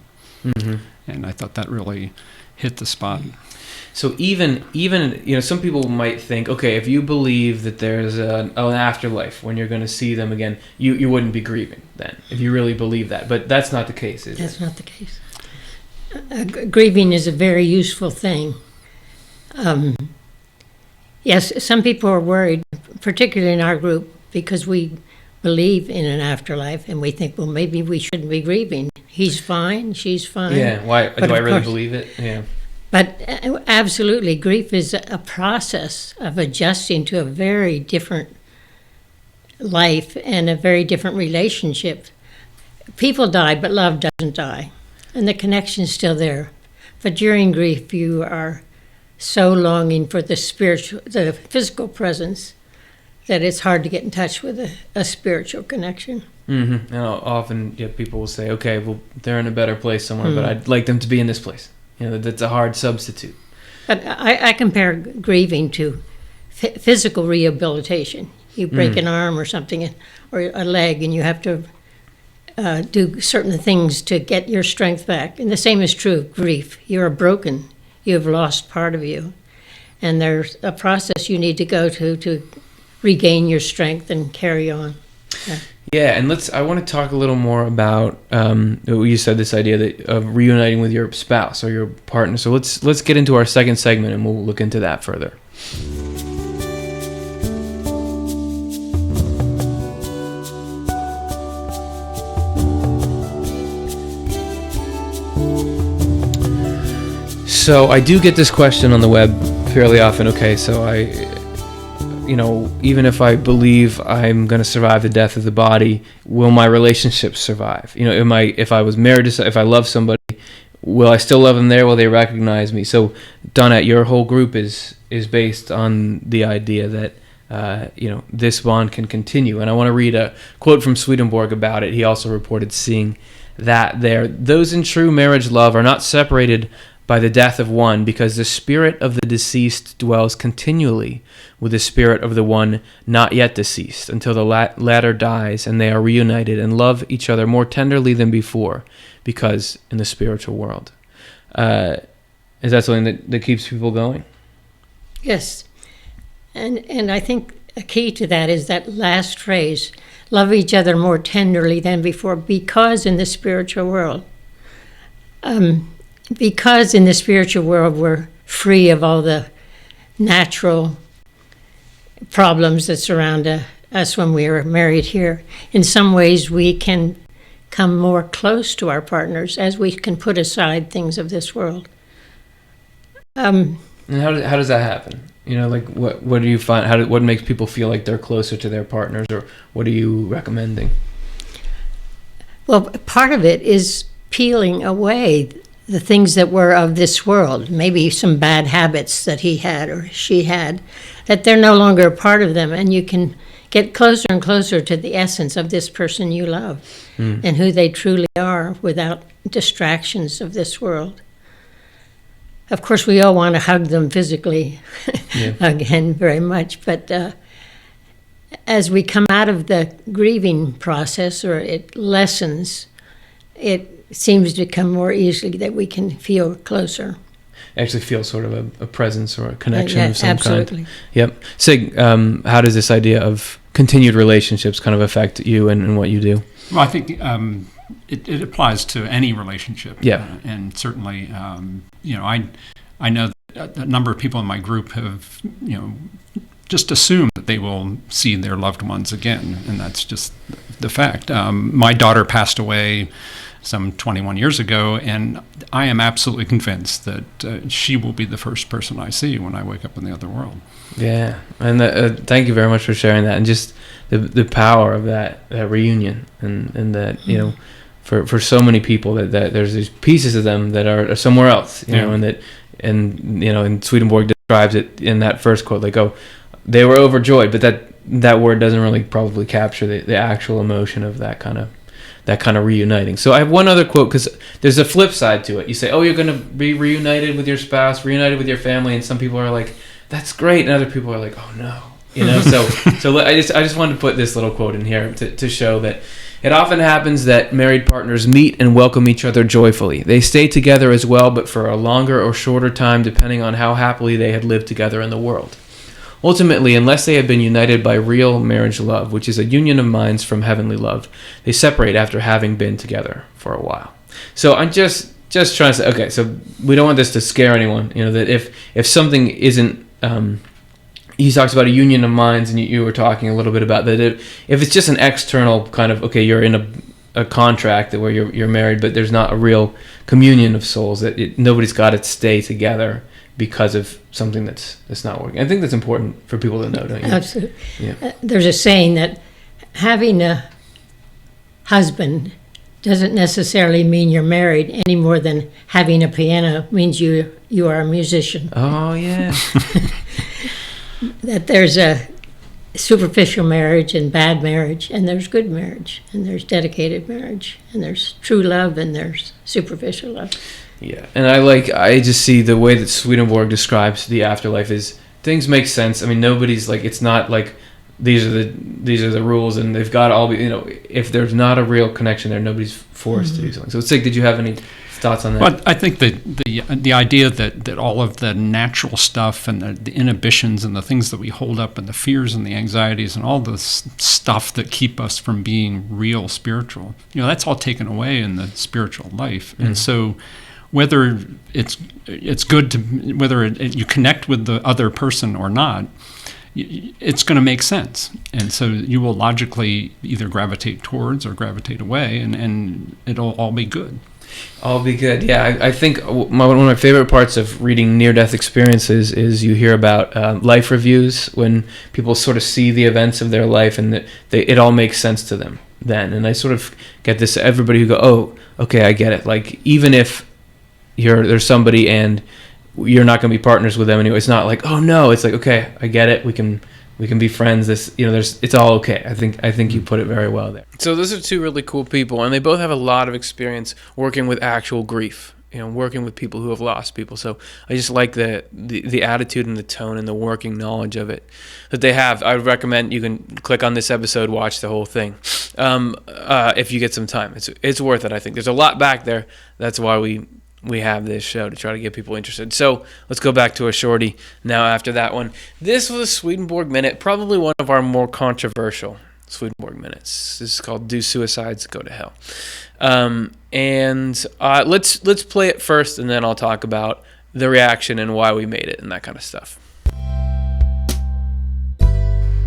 And I thought that really hit the spot. So even some people might think, okay, if you believe that there's an afterlife when you're going to see them again, you wouldn't be grieving then, if you really believe that. But that's not the case, is it? That's not the case. Grieving is a very useful thing. Yes, some people are worried, particularly in our group, because we believe in an afterlife, and we think, well, maybe we shouldn't be grieving. He's fine, she's fine. Yeah, why do I really believe it? Yeah. But absolutely, grief is a process of adjusting to a very different life and a very different relationship. People die, but love doesn't die, and the connection's still there. But during grief, you are so longing for the physical presence, that it's hard to get in touch with a spiritual connection. And often people will say, okay, well, they're in a better place somewhere, but I'd like them to be in this place. That's a hard substitute. But I compare grieving to physical rehabilitation. You break an arm or something, or a leg, and you have to do certain things to get your strength back. And the same is true of grief. You are broken. You have lost part of you. And there's a process you need to go to regain your strength and carry on. Yeah, and I want to talk a little more about you said this idea of reuniting with your spouse or your partner. So let's get into our second segment, and we'll look into that further. So I do get this question on the web fairly often. Okay, so even if I believe I'm going to survive the death of the body, will my relationships survive? If I was married to, if I love somebody, will I still love them there? Will they recognize me? So, Donette, your whole group is based on the idea that this bond can continue. And I want to read a quote from Swedenborg about it. He also reported seeing that there. Those in true marriage love are not separated by the death of one, because the spirit of the deceased dwells continually with the spirit of the one not yet deceased, until the latter dies and they are reunited and love each other more tenderly than before, because in the spiritual world. Is that something that keeps people going? Yes. And I think a key to that is that last phrase, love each other more tenderly than before, because in the spiritual world. Because in the spiritual world we're free of all the natural problems that surround us when we are married here. In some ways we can come more close to our partners as we can put aside things of this world. And how does that happen? What do you find? What makes people feel like they're closer to their partners, or what are you recommending? Well, part of it is peeling away the things that were of this world, maybe some bad habits that he had or she had, that they're no longer a part of them, and you can get closer and closer to the essence of this person you love and who they truly are without distractions of this world. Of course, we all want to hug them physically again very much, but as we come out of the grieving process, or it lessens, it seems to come more easily that we can feel closer. Actually feel sort of a presence or a connection of some absolutely. kind. Yep. Sig, how does this idea of continued relationships kind of affect you and what you do? Well, I think it applies to any relationship. Yeah. And certainly, I know that a number of people in my group have, just assumed that they will see their loved ones again, and that's just the fact. My daughter passed away some 21 years ago, and I am absolutely convinced that she will be the first person I see when I wake up in the other world. Yeah, and thank you very much for sharing that, and just the power of that reunion, and that for so many people that there's these pieces of them that are somewhere else, and Swedenborg describes it in that first quote, like, oh, they were overjoyed, but that word doesn't really probably capture the actual emotion of that kind of reuniting. So I have one other quote, because there's a flip side to it. You say, oh, you're going to be reunited with your spouse, reunited with your family, and some people are like, that's great, and other people are like, oh no. So I just wanted to put this little quote in here to show that it often happens that married partners meet and welcome each other joyfully. They stay together as well, but for a longer or shorter time, depending on how happily they had lived together in the world. Ultimately, unless they have been united by real marriage love, which is a union of minds from heavenly love, they separate after having been together for a while. So I'm just trying to say, okay, so we don't want this to scare anyone, that if something isn't, he talks about a union of minds, and you were talking a little bit about that. If it's just an external kind of, okay, you're in a contract where you're married, but there's not a real communion of souls, that nobody's got to stay together because of something that's not working. I think that's important for people to know, don't you? Absolutely. Yeah. There's a saying that having a husband doesn't necessarily mean you're married any more than having a piano means you are a musician. Oh, yeah. That there's a superficial marriage and bad marriage, and there's good marriage, and there's dedicated marriage, and there's true love, and there's superficial love. Yeah, and I just see the way that Swedenborg describes the afterlife is things make sense. I mean, nobody's like, it's not like these are the rules and they've got to all be, if there's not a real connection there, nobody's forced to do something. So Sig, did you have any thoughts on that? Well, I think that the idea that all of the natural stuff and the inhibitions and the things that we hold up and the fears and the anxieties and all the stuff that keep us from being real spiritual, that's all taken away in the spiritual life. And so whether it's good to, whether you connect with the other person or not, it's going to make sense. And so you will logically either gravitate towards or gravitate away, and it'll all be good. All be good. Yeah, I think one of my favorite parts of reading near-death experiences is you hear about life reviews when people sort of see the events of their life and it all makes sense to them then. And I sort of get this, everybody who go, oh, okay, I get it. Like, even if there's somebody and you're not going to be partners with them anyway, it's not like, oh no, it's like, okay, I get it. We can be friends. It's all okay. I think you put it very well there. So those are two really cool people, and they both have a lot of experience working with actual grief, working with people who have lost people. So I just like the attitude and the tone and the working knowledge of it that they have. I would recommend you can click on this episode, watch the whole thing, if you get some time. It's worth it. I think there's a lot back there. That's why we have this show, to try to get people interested. So let's go back to a shorty now after that one. This was a Swedenborg Minute, probably one of our more controversial Swedenborg Minutes. This is called Do Suicides Go to Hell? Let's play it first, and then I'll talk about the reaction and why we made it and that kind of stuff.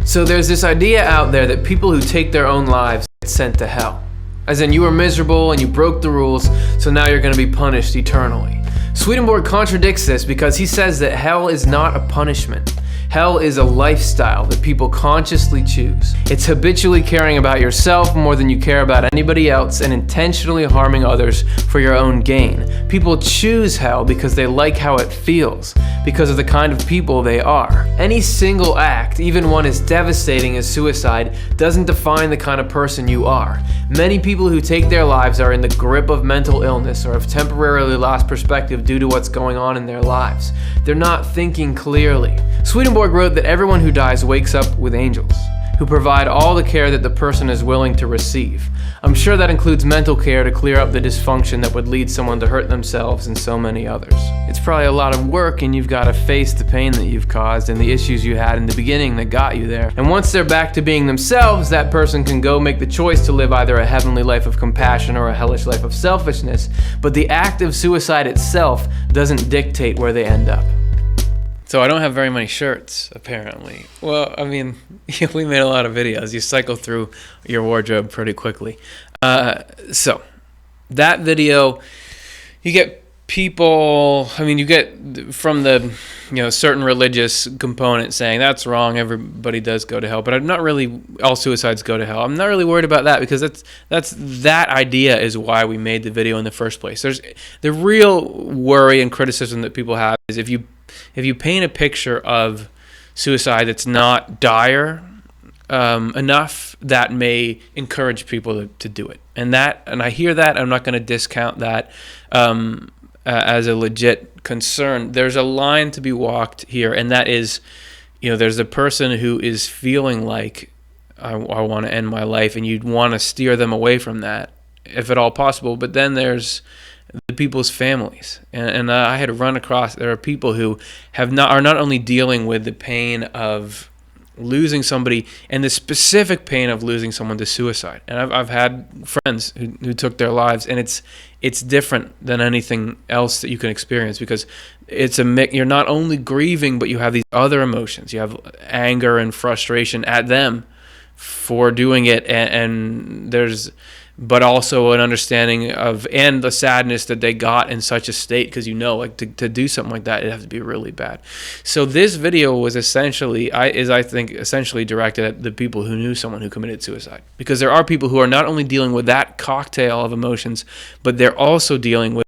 So there's this idea out there that people who take their own lives get sent to hell. As in, you were miserable and you broke the rules, so now you're going to be punished eternally. Swedenborg contradicts this because he says that hell is not a punishment. Hell is a lifestyle that people consciously choose. It's habitually caring about yourself more than you care about anybody else and intentionally harming others for your own gain. People choose hell because they like how it feels, because of the kind of people they are. Any single act, even one as devastating as suicide, doesn't define the kind of person you are. Many people who take their lives are in the grip of mental illness or have temporarily lost perspective due to what's going on in their lives. They're not thinking clearly. Swedenborg wrote that everyone who dies wakes up with angels, who provide all the care that the person is willing to receive. I'm sure that includes mental care to clear up the dysfunction that would lead someone to hurt themselves and so many others. It's probably a lot of work, and you've got to face the pain that you've caused and the issues you had in the beginning that got you there. And once they're back to being themselves, that person can go make the choice to live either a heavenly life of compassion or a hellish life of selfishness. But the act of suicide itself doesn't dictate where they end up. So I don't have very many shirts, apparently. Well, I mean, we made a lot of videos. You cycle through your wardrobe pretty quickly. So that video, you get people, you get from the, certain religious component saying that's wrong, everybody does go to hell. But I'm not really, all suicides go to hell. I'm not really worried about that, because that idea is why we made the video in the first place. There's the real worry and criticism that people have is if you paint a picture of suicide that's not dire enough, that may encourage people to do it. And I hear that. I'm not going to discount that as a legit concern. There's a line to be walked here, and that is, there's a person who is feeling like, I want to end my life, and you'd want to steer them away from that, if at all possible. But then there's the people's families, and I had run across, there are people who are not only dealing with the pain of losing somebody and the specific pain of losing someone to suicide, and I've had friends who took their lives, and it's different than anything else that you can experience, because it's you're not only grieving, but you have these other emotions. You have anger and frustration at them for doing it, and there's but also an understanding of, and the sadness that they got in such a state, because to do something like that, it'd have to be really bad. So this video was essentially directed at the people who knew someone who committed suicide, because there are people who are not only dealing with that cocktail of emotions, but they're also dealing with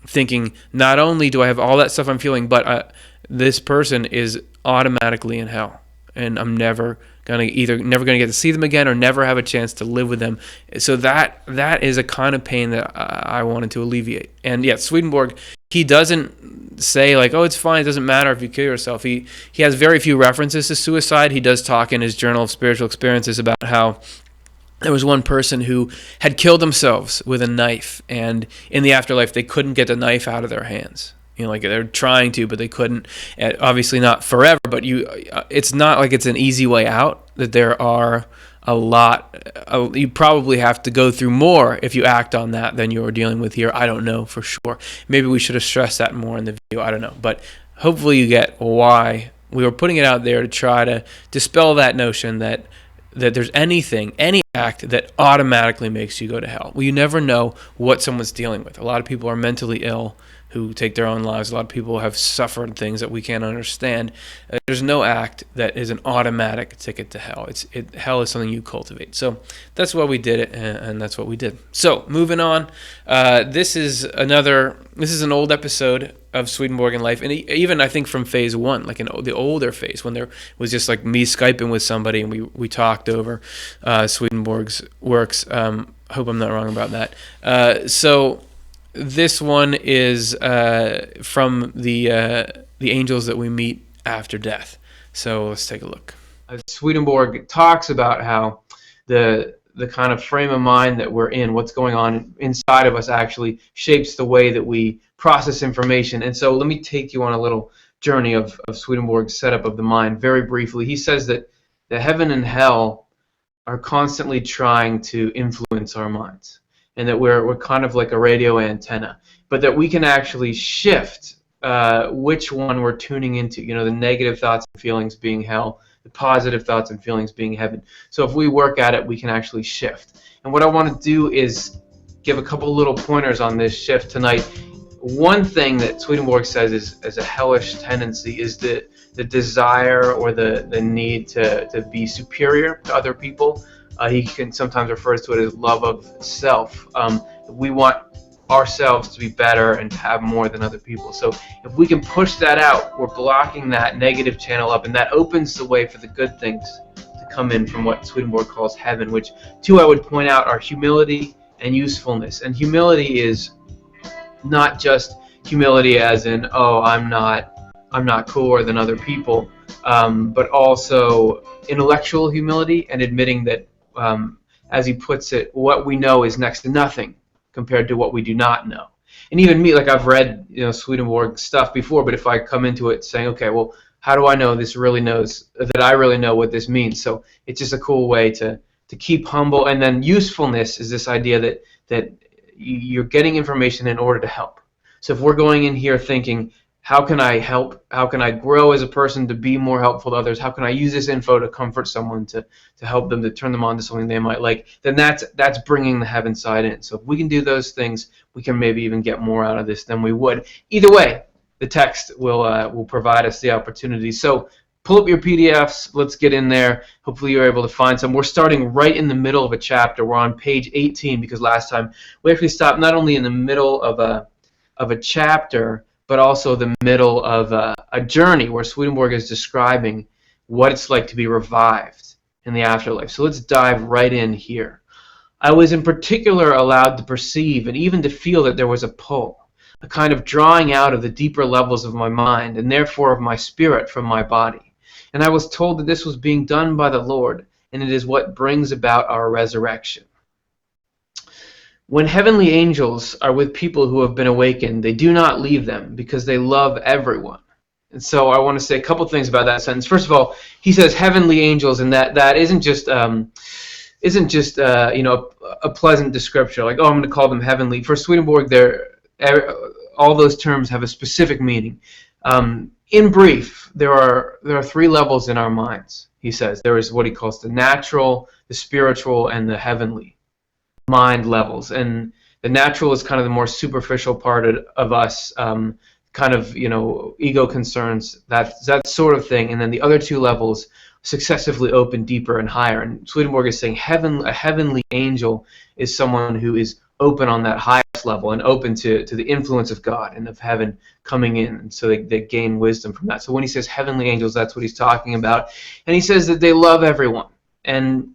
thinking, not only do I have all that stuff I'm feeling, but this person is automatically in hell, and I'm never going to get to see them again, or never have a chance to live with them. So that is a kind of pain that I wanted to alleviate. And yeah, Swedenborg, he doesn't say like, oh, it's fine, it doesn't matter if you kill yourself. He has very few references to suicide. He does talk in his Journal of Spiritual Experiences about how there was one person who had killed themselves with a knife, and in the afterlife they couldn't get the knife out of their hands. Like they're trying to, but they couldn't. Obviously not forever, but it's not like it's an easy way out. That there are a lot. You probably have to go through more if you act on that than you're dealing with here. I don't know for sure. Maybe we should have stressed that more in the video. I don't know. But hopefully you get why we were putting it out there, to try to dispel that notion that that there's any act that automatically makes you go to hell. Well, you never know what someone's dealing with. A lot of people are mentally ill who take their own lives. A lot of people have suffered things that we can't understand. There's no act that is an automatic ticket to hell. Hell is something you cultivate. So that's why we did it, and that's what we did. So moving on, this is an old episode of Swedenborg and Life, and even I think from phase 1, like in the older phase, when there was just like me Skyping with somebody and we talked over Swedenborg's works. Hope I'm not wrong about that. So this one is from the angels that we meet after death. So let's take a look. Swedenborg talks about how the kind of frame of mind that we're in, what's going on inside of us, actually shapes the way that we process information. And so let me take you on a little journey of Swedenborg's setup of the mind very briefly. He says that the heaven and hell are constantly trying to influence our minds, and that we're kind of like a radio antenna, but that we can actually shift which one we're tuning into. The negative thoughts and feelings being hell, the positive thoughts and feelings being heaven. So if we work at it, we can actually shift. And what I want to do is give a couple little pointers on this shift tonight. One thing that Swedenborg says is a hellish tendency is the desire or the need to be superior to other people. He can sometimes refers to it as love of self. We want ourselves to be better and to have more than other people. So if we can push that out, we're blocking that negative channel up, and that opens the way for the good things to come in from what Swedenborg calls heaven, which two I would point out are humility and usefulness. And humility is not just humility as in, oh, I'm not cooler than other people, but also intellectual humility and admitting that, as he puts it, what we know is next to nothing compared to what we do not know. And even me, like I've read Swedenborg stuff before, but if I come into it saying, okay, well, how do I know this really knows that I really know what this means? So it's just a cool way to keep humble. And then usefulness is this idea that you're getting information in order to help. So if we're going in here thinking, how can I help? How can I grow as a person to be more helpful to others? How can I use this info to comfort someone, to help them, to turn them on to something they might like? Then that's bringing the heaven side in. So if we can do those things, we can maybe even get more out of this than we would. Either way, the text will provide us the opportunity. So pull up your PDFs. Let's get in there. Hopefully you're able to find some. We're starting right in the middle of a chapter. We're on page 18 because last time we actually stopped not only in the middle of a chapter, but also the middle of a journey where Swedenborg is describing what it's like to be revived in the afterlife. So let's dive right in here. I was in particular allowed to perceive and even to feel that there was a pull, a kind of drawing out of the deeper levels of my mind and therefore of my spirit from my body. And I was told that this was being done by the Lord, and it is what brings about our resurrection. When heavenly angels are with people who have been awakened, they do not leave them because they love everyone. And so I want to say a couple things about that sentence. First of all, he says heavenly angels, and that isn't just a pleasant description, like, oh, I'm going to call them heavenly. For Swedenborg, all those terms have a specific meaning. In brief, there are three levels in our minds, he says. There is what he calls the natural, the spiritual, and the heavenly mind levels. And the natural is kind of the more superficial part of us, ego concerns, that sort of thing. And then the other two levels successively open deeper and higher. And Swedenborg is saying a heavenly angel is someone who is open on that highest level and open to the influence of God and of heaven coming in. And so they gain wisdom from that. So when he says heavenly angels, that's what he's talking about. And he says that they love everyone. And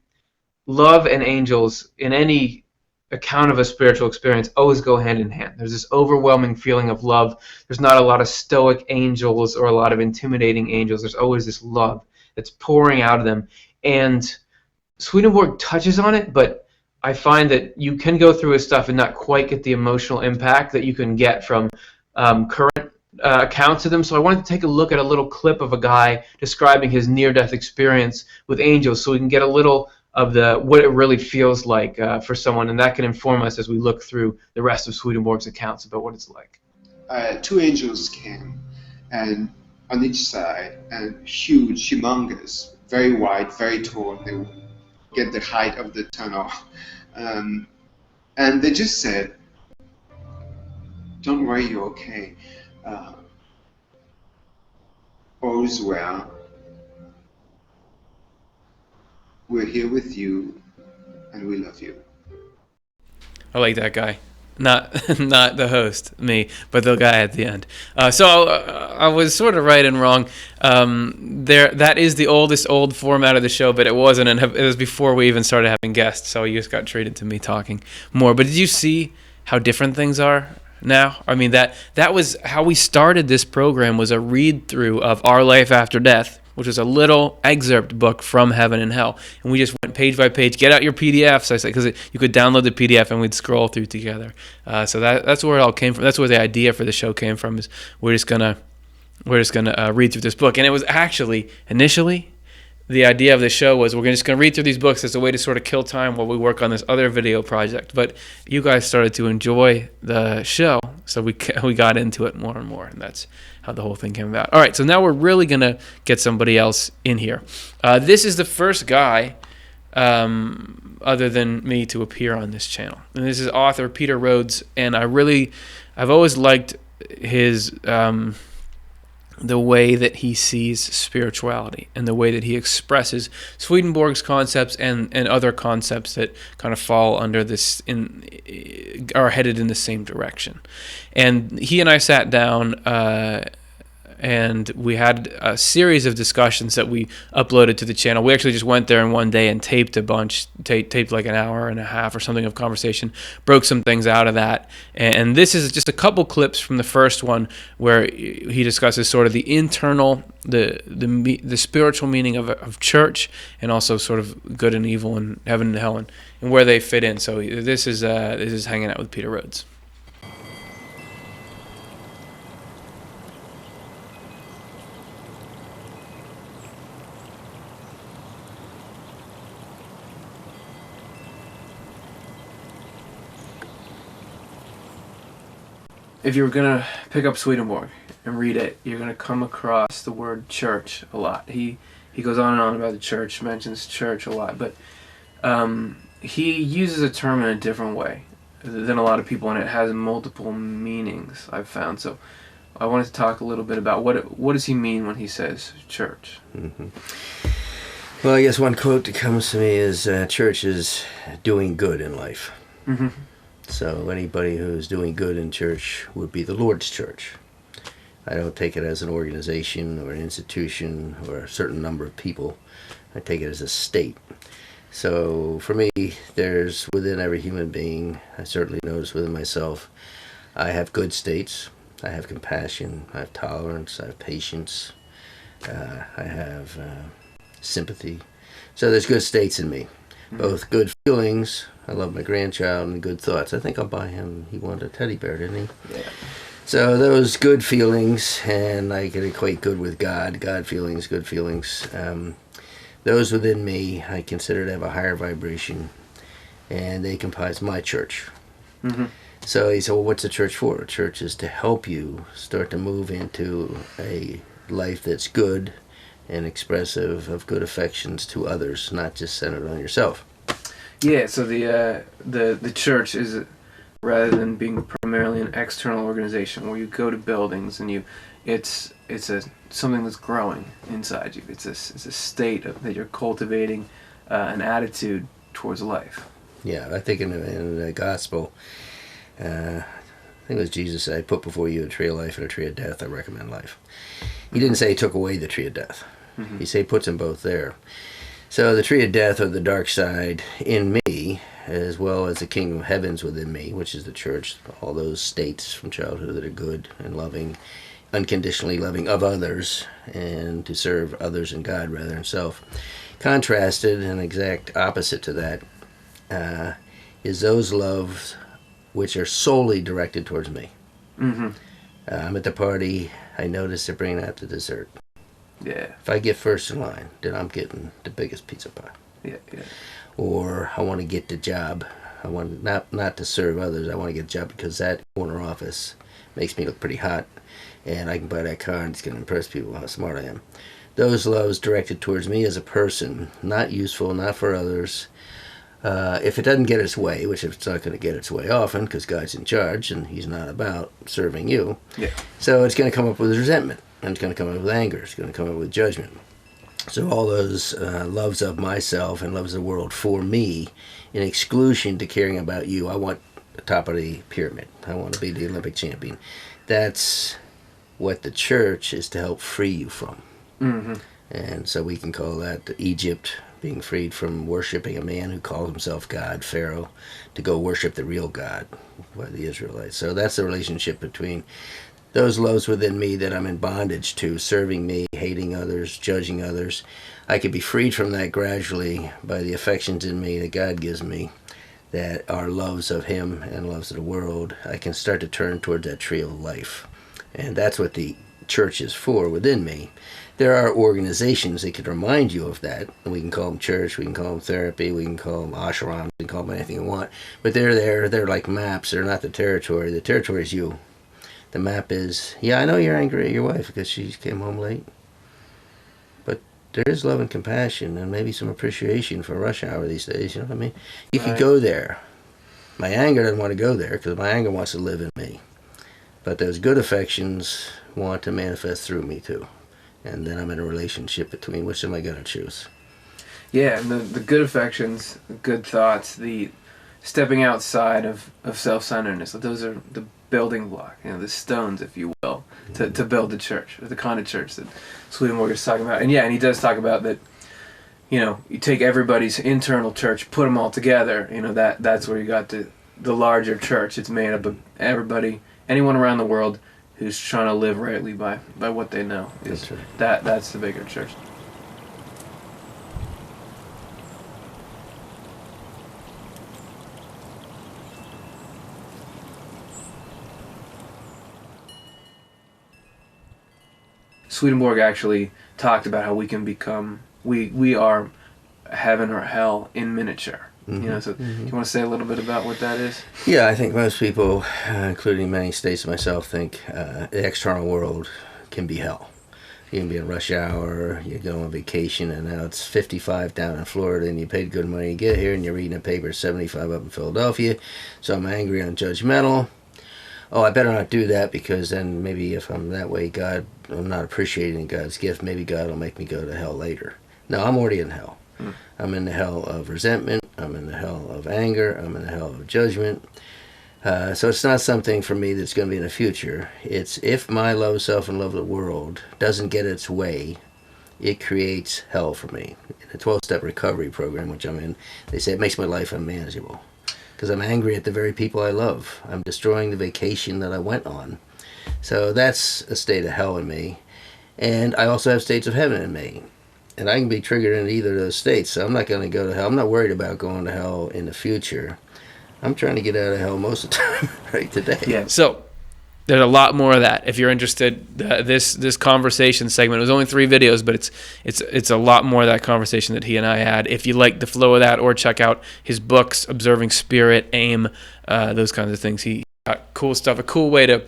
love and angels, in any account of a spiritual experience, always go hand in hand. There's this overwhelming feeling of love. There's not a lot of stoic angels or a lot of intimidating angels. There's always this love that's pouring out of them. And Swedenborg touches on it, but I find that you can go through his stuff and not quite get the emotional impact that you can get from current accounts of them. So I wanted to take a look at a little clip of a guy describing his near-death experience with angels so we can get a little of what it really feels like for someone, and that can inform us as we look through the rest of Swedenborg's accounts about what it's like. Two angels came, and on each side, and huge, humongous, very wide, very tall. They get the height of the tunnel. And they just said, "Don't worry, you're okay. All is well. We're here with you, and we love you." I like that guy. Not not the host, me, but the guy at the end. So I was sort of right and wrong. That is the old format of the show, but it wasn't, and it was before we even started having guests. So you just got treated to me talking more. But did you see how different things are now? I mean, that was how we started this program, was a read through of Our Life After Death, which was a little excerpt book from Heaven and Hell. And we just went page by page. Get out your PDFs, I said, because you could download the PDF and we'd scroll through together. So that's where it all came from. That's where the idea for the show came from, is we're just gonna read through this book. And it was actually, initially, the idea of the show was we're just going to read through these books as a way to sort of kill time while we work on this other video project. But you guys started to enjoy the show, so we got into it more and more, and that's how the whole thing came about. All right, so now we're really going to get somebody else in here. This is the first guy other than me to appear on this channel. And this is author Peter Rhodes, and I've always liked his the way that he sees spirituality and the way that he expresses Swedenborg's concepts and other concepts that kind of fall under this, are headed in the same direction. And he and I sat down and we had a series of discussions that we uploaded to the channel. We actually just went there in one day and taped a bunch, taped like an hour and a half or something of conversation, broke some things out of that. And this is just a couple clips from the first one where he discusses sort of the internal, the spiritual meaning of church, and also sort of good and evil and heaven and hell, and where they fit in. So this is hanging out with Peter Rhodes. If you were going to pick up Swedenborg and read it, you're going to come across the word church a lot. He goes on and on about the church, mentions church a lot, but he uses a term in a different way than a lot of people, and it has multiple meanings, I've found. So I wanted to talk a little bit about what does he mean when he says church? Mm-hmm. Well, I guess one quote that comes to me is church is doing good in life. Mm-hmm. So anybody who's doing good in church would be the Lord's church. I don't take it as an organization or an institution or a certain number of people. I take it as a state. So for me, there's within every human being, I certainly notice within myself, I have good states. I have compassion, I have tolerance, I have patience, I have sympathy. So there's good states in me. Both good feelings, I love my grandchild, and good thoughts. I think I'll buy him, he wanted a teddy bear, didn't he? Yeah. So those good feelings, and I can equate good with God feelings, good feelings. Those within me, I consider to have a higher vibration, and they comprise my church. Mm-hmm. So he said, well, what's the church for? A church is to help you start to move into a life that's good and expressive of good affections to others, not just centered on yourself. Yeah, so the church is, rather than being primarily an external organization where you go to buildings and it's something that's growing inside you. It's a state that you're cultivating an attitude towards life. Yeah, I think in the gospel, I think it was Jesus said, I put before you a tree of life and a tree of death. I recommend life. He didn't say he took away the tree of death. Mm-hmm. He said he puts them both there. So the tree of death, or the dark side in me, as well as the kingdom of heavens within me, which is the church, all those states from childhood that are good and loving, unconditionally loving of others, and to serve others and God rather than self. Contrasted, and exact opposite to that, is those loves which are solely directed towards me. Mm-hmm. I'm at the party, I notice they're bringing out the dessert. Yeah. If I get first in line, then I'm getting the biggest pizza pie. Yeah. Or I want to get the job. I want not to serve others. I want to get a job because that corner office makes me look pretty hot, and I can buy that car and it's going to impress people how smart I am. those loves directed towards me as a person, not useful, not for others. If it doesn't get its way, which it's not going to get its way often because God's in charge and he's not about serving you. Yeah. So it's going to come up with resentment, and it's going to come up with anger, it's going to come up with judgment. So all those loves of myself and loves of the world for me, in exclusion to caring about you, I want the top of the pyramid. I want to be the Olympic champion. That's what the church is to help free you from. Mm-hmm. And so we can call that Egypt, being freed from worshiping a man who called himself God, Pharaoh, to go worship the real God by the Israelites. So that's the relationship between those loves within me that I'm in bondage to, serving me, hating others, judging others. I could be freed from that gradually by the affections in me that God gives me, that are loves of him and loves of the world. I can start to turn towards that tree of life. And that's what the church is for within me. There are organizations that can remind you of that. We can call them church, we can call them therapy, we can call them ashram, we can call them anything you want. But they're there, they're like maps, they're not the territory. The territory is you. The map is, yeah, I know you're angry at your wife because she came home late. But there is love and compassion and maybe some appreciation for rush hour these days, you know what I mean? You can go there. My anger doesn't want to go there because my anger wants to live in me. But those good affections want to manifest through me too. And then I'm in a relationship between which am I going to choose? Yeah, and the good affections, the good thoughts, the stepping outside of self-centeredness, those are the building block, the stones, if you will, to build the church, or the kind of church that Swedenborg is talking about. And yeah, and he does talk about that, you take everybody's internal church, put them all together, that's where you got the larger church. It's made up of everybody, anyone around the world who's trying to live rightly by what they know. That's right. That's the bigger church. Swedenborg actually talked about how we can become, we are heaven or hell in miniature. So do you want to say a little bit about what that is? Yeah, I think most people, including many states myself, think the external world can be hell. You can be in rush hour, you go on vacation, and now it's 55 down in Florida, and you paid good money to get here, and you're reading a paper 75 up in Philadelphia, so I'm angry and judgmental. Oh, I better not do that because then maybe if I'm that way, I'm not appreciating God's gift, maybe God will make me go to hell later. No, I'm already in hell. I'm in the hell of resentment, I'm in the hell of anger, I'm in the hell of judgment. So it's not something for me that's going to be in the future. It's if my love of self and love of the world doesn't get its way, it creates hell for me. In the 12-step recovery program, which I'm in, they say it makes my life unmanageable. Because I'm angry at the very people I love. I'm destroying the vacation that I went on. So that's a state of hell in me. And I also have states of heaven in me. And I can be triggered in either of those states. So I'm not going to go to hell. I'm not worried about going to hell in the future. I'm trying to get out of hell most of the time right today. Yeah. So there's a lot more of that. If you're interested, this conversation segment, it was only 3 videos, but it's a lot more of that conversation that he and I had. If you like the flow of that, or check out his books, Observing Spirit, AIM, those kinds of things. He got cool stuff, a cool way to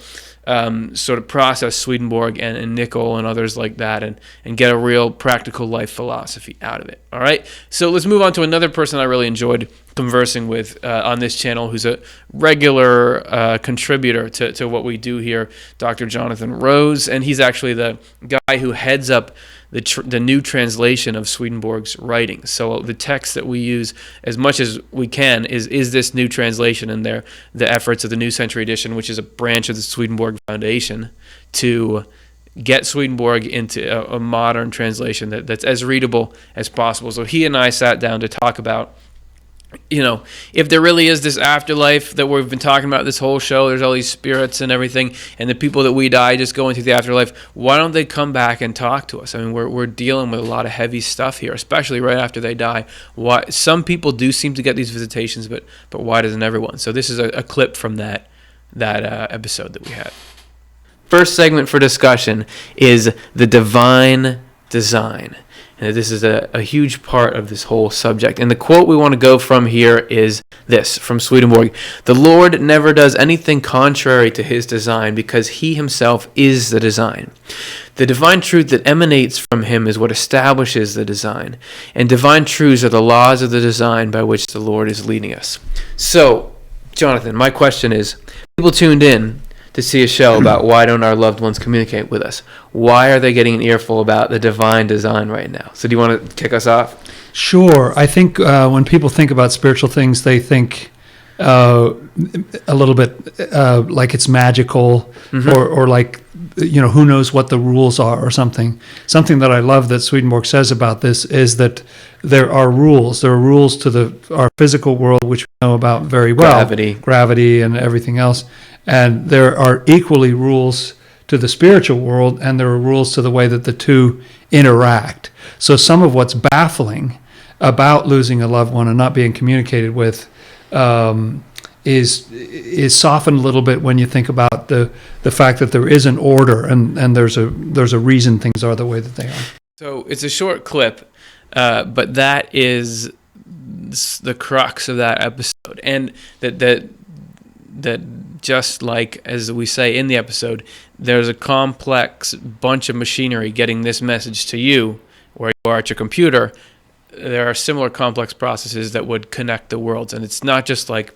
sort of process Swedenborg and Nickel and others like that, and get a real practical life philosophy out of it. All right, so let's move on to another person I really enjoyed conversing with on this channel, who's a regular contributor to what we do here, Dr. Jonathan Rose, and he's actually the guy who heads up the new translation of Swedenborg's writings. So the text that we use as much as we can is this new translation, and the efforts of the New Century Edition, which is a branch of the Swedenborg Foundation, to get Swedenborg into a modern translation that's as readable as possible. So he and I sat down to talk about, if there really is this afterlife that we've been talking about this whole show, there's all these spirits and everything, and the people that we die just go into the afterlife, why don't they come back and talk to us? I mean, we're dealing with a lot of heavy stuff here, especially right after they die. Why some people do seem to get these visitations, but why doesn't everyone? So this is a clip from that episode that we had. First segment for discussion is the divine design. And this is a huge part of this whole subject. And the quote we want to go from here is this, from Swedenborg: "The Lord never does anything contrary to his design, because he himself is the design. The divine truth that emanates from him is what establishes the design, and divine truths are the laws of the design by which the Lord is leading us." So, Jonathan, my question is, people tuned in to see a show about why don't our loved ones communicate with us? Why are they getting an earful about the divine design right now? So do you want to kick us off? Sure. I think when people think about spiritual things, they think a little bit like it's magical, or like, who knows what the rules are or something. Something that I love that Swedenborg says about this is that there are rules. There are rules to our physical world, which we know about very well. Gravity and everything else. And there are equally rules to the spiritual world, and there are rules to the way that the two interact. So some of what's baffling about losing a loved one and not being communicated with is softened a little bit when you think about the fact that there is an order, and there's a reason things are the way that they are. So it's a short clip, but that is the crux of that episode, and that just like as we say in the episode, there's a complex bunch of machinery getting this message to you where you are at your computer. There are similar complex processes that would connect the worlds, and it's not just like,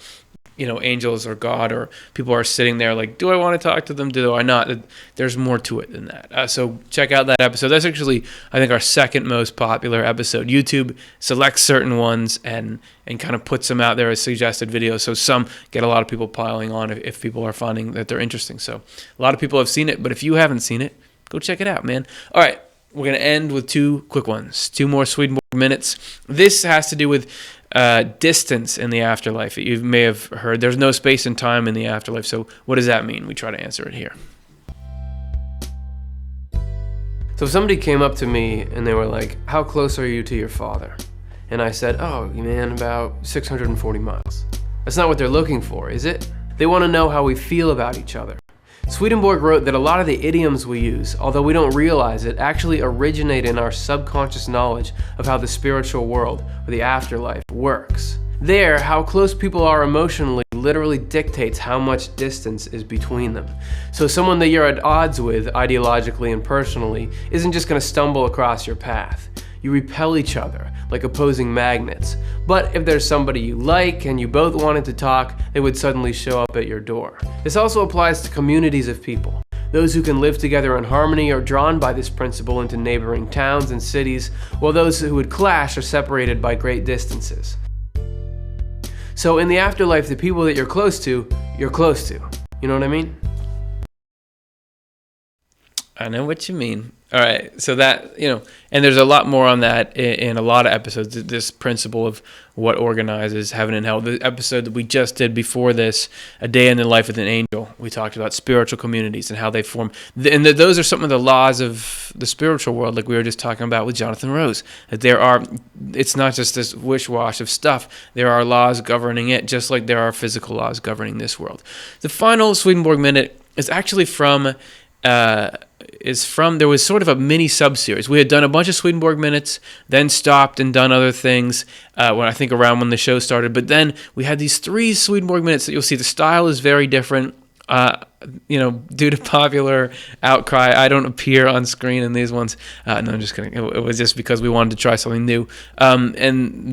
angels or God or people are sitting there like, do I want to talk to them? Do I not? There's more to it than that. So check out that episode. That's actually, I think, our second most popular episode. YouTube selects certain ones and kind of puts them out there as suggested videos. So some get a lot of people piling on if people are finding that they're interesting. So a lot of people have seen it, but if you haven't seen it, go check it out, man. All right. We're going to end with two quick ones, 2 more Swedenborg minutes. This has to do with distance in the afterlife. You may have heard there's no space and time in the afterlife. So what does that mean? We try to answer it here. So if somebody came up to me and they were like, how close are you to your father? And I said, oh, man, about 640 miles. That's not what they're looking for, is it? They want to know how we feel about each other. Swedenborg wrote that a lot of the idioms we use, although we don't realize it, actually originate in our subconscious knowledge of how the spiritual world, or the afterlife, works. There, how close people are emotionally literally dictates how much distance is between them. So someone that you're at odds with, ideologically and personally, isn't just going to stumble across your path. You repel each other, like opposing magnets. But if there's somebody you like and you both wanted to talk, they would suddenly show up at your door. This also applies to communities of people. Those who can live together in harmony are drawn by this principle into neighboring towns and cities, while those who would clash are separated by great distances. So in the afterlife, the people that you're close to, you're close to. You know what I mean? I know what you mean. All right, so that, and there's a lot more on that in a lot of episodes, this principle of what organizes heaven and hell. The episode that we just did before this, A Day in the Life with an Angel, we talked about spiritual communities and how they form. And those are some of the laws of the spiritual world, like we were just talking about with Jonathan Rose. That it's not just this wish-wash of stuff. There are laws governing it, just like there are physical laws governing this world. The final Swedenborg Minute is actually there was sort of a mini sub-series. We had done a bunch of Swedenborg Minutes, then stopped and done other things when the show started. But then we had these 3 Swedenborg Minutes that you'll see the style is very different. Due to popular outcry, I don't appear on screen in these ones. No, I'm just kidding. It was just because we wanted to try something new. And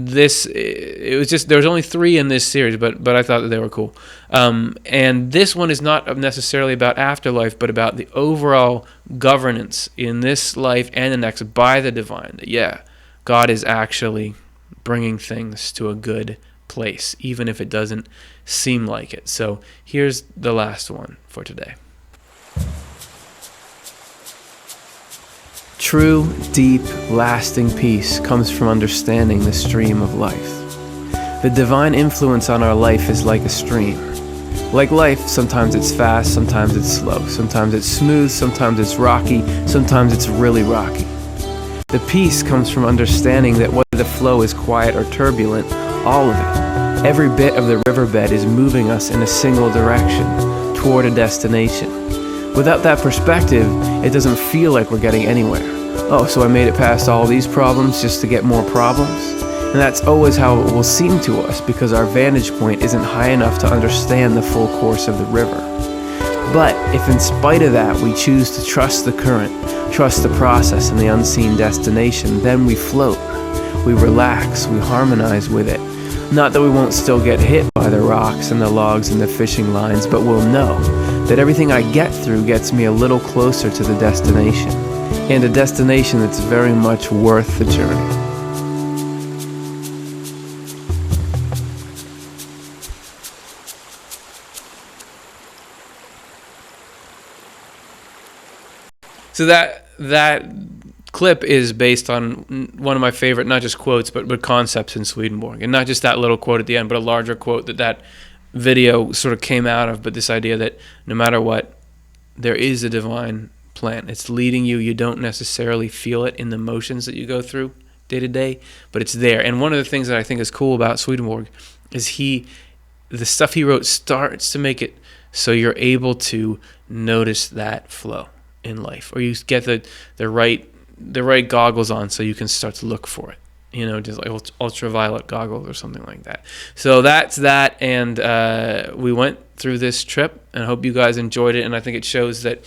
it was just, there was only 3 in this series, but I thought that they were cool. And this one is not necessarily about afterlife, but about the overall governance in this life and the next by the divine. That, God is actually bringing things to a good place, even if it doesn't seem like it. So here's the last one for today. True, deep, lasting peace comes from understanding the stream of life. The divine influence on our life is like a stream. Like life, sometimes it's fast, sometimes it's slow, sometimes it's smooth, sometimes it's rocky, sometimes it's really rocky. The peace comes from understanding that whether the flow is quiet or turbulent, all of it, every bit of the riverbed is moving us in a single direction, toward a destination. Without that perspective, it doesn't feel like we're getting anywhere. oh, so I made it past all these problems just to get more problems? And that's always how it will seem to us, because our vantage point isn't high enough to understand the full course of the river. But if in spite of that we choose to trust the current, trust the process and the unseen destination, then we float, we relax, we harmonize with it. Not that we won't still get hit by the rocks and the logs and the fishing lines, but we'll know that everything I get through gets me a little closer to the destination, and a destination that's very much worth the journey. So that clip is based on one of my favorite, not just quotes, but concepts in Swedenborg. And not just that little quote at the end, but a larger quote that video sort of came out of. But this idea that no matter what, there is a divine plan. It's leading you. You don't necessarily feel it in the motions that you go through day to day, but it's there. And one of the things that I think is cool about Swedenborg is the stuff he wrote starts to make it so you're able to notice that flow in life, or you get the right goggles on so you can start to look for it, just like ultraviolet goggles or something like that. So that's that, and we went through this trip, and I hope you guys enjoyed it. And I think it shows that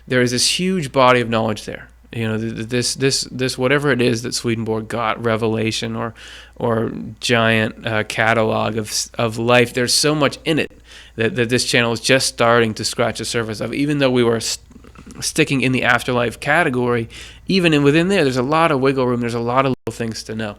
there is this huge body of knowledge there. This whatever it is that Swedenborg got, revelation or giant catalog of life. There's so much in it that this channel is just starting to scratch the surface of. Even though we were sticking in the afterlife category, even within there's a lot of wiggle room. There's a lot of little things to know.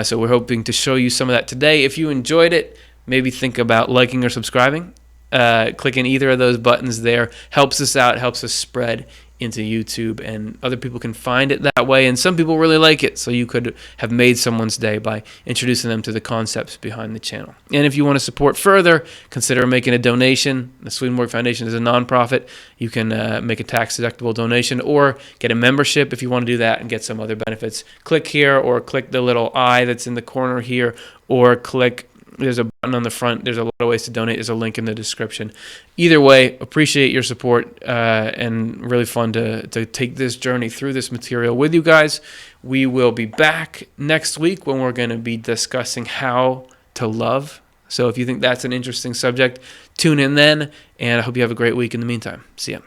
So we're hoping to show you some of that today. If you enjoyed it, maybe think about liking or subscribing. Clicking either of those buttons there helps us out, helps us spread into YouTube, and other people can find it that way. And some people really like it, so you could have made someone's day by introducing them to the concepts behind the channel. And if you want to support further, consider making a donation. The Swedenborg Foundation is a nonprofit. You can make a tax-deductible donation or get a membership if you want to do that and get some other benefits. Click here, or click the little eye that's in the corner here, or click, there's a button on the front. There's a lot of ways to donate. There's a link in the description. Either way, appreciate your support, and really fun to take this journey through this material with you guys. We will be back next week when we're going to be discussing how to love. So if you think that's an interesting subject, tune in then, and I hope you have a great week in the meantime. See ya.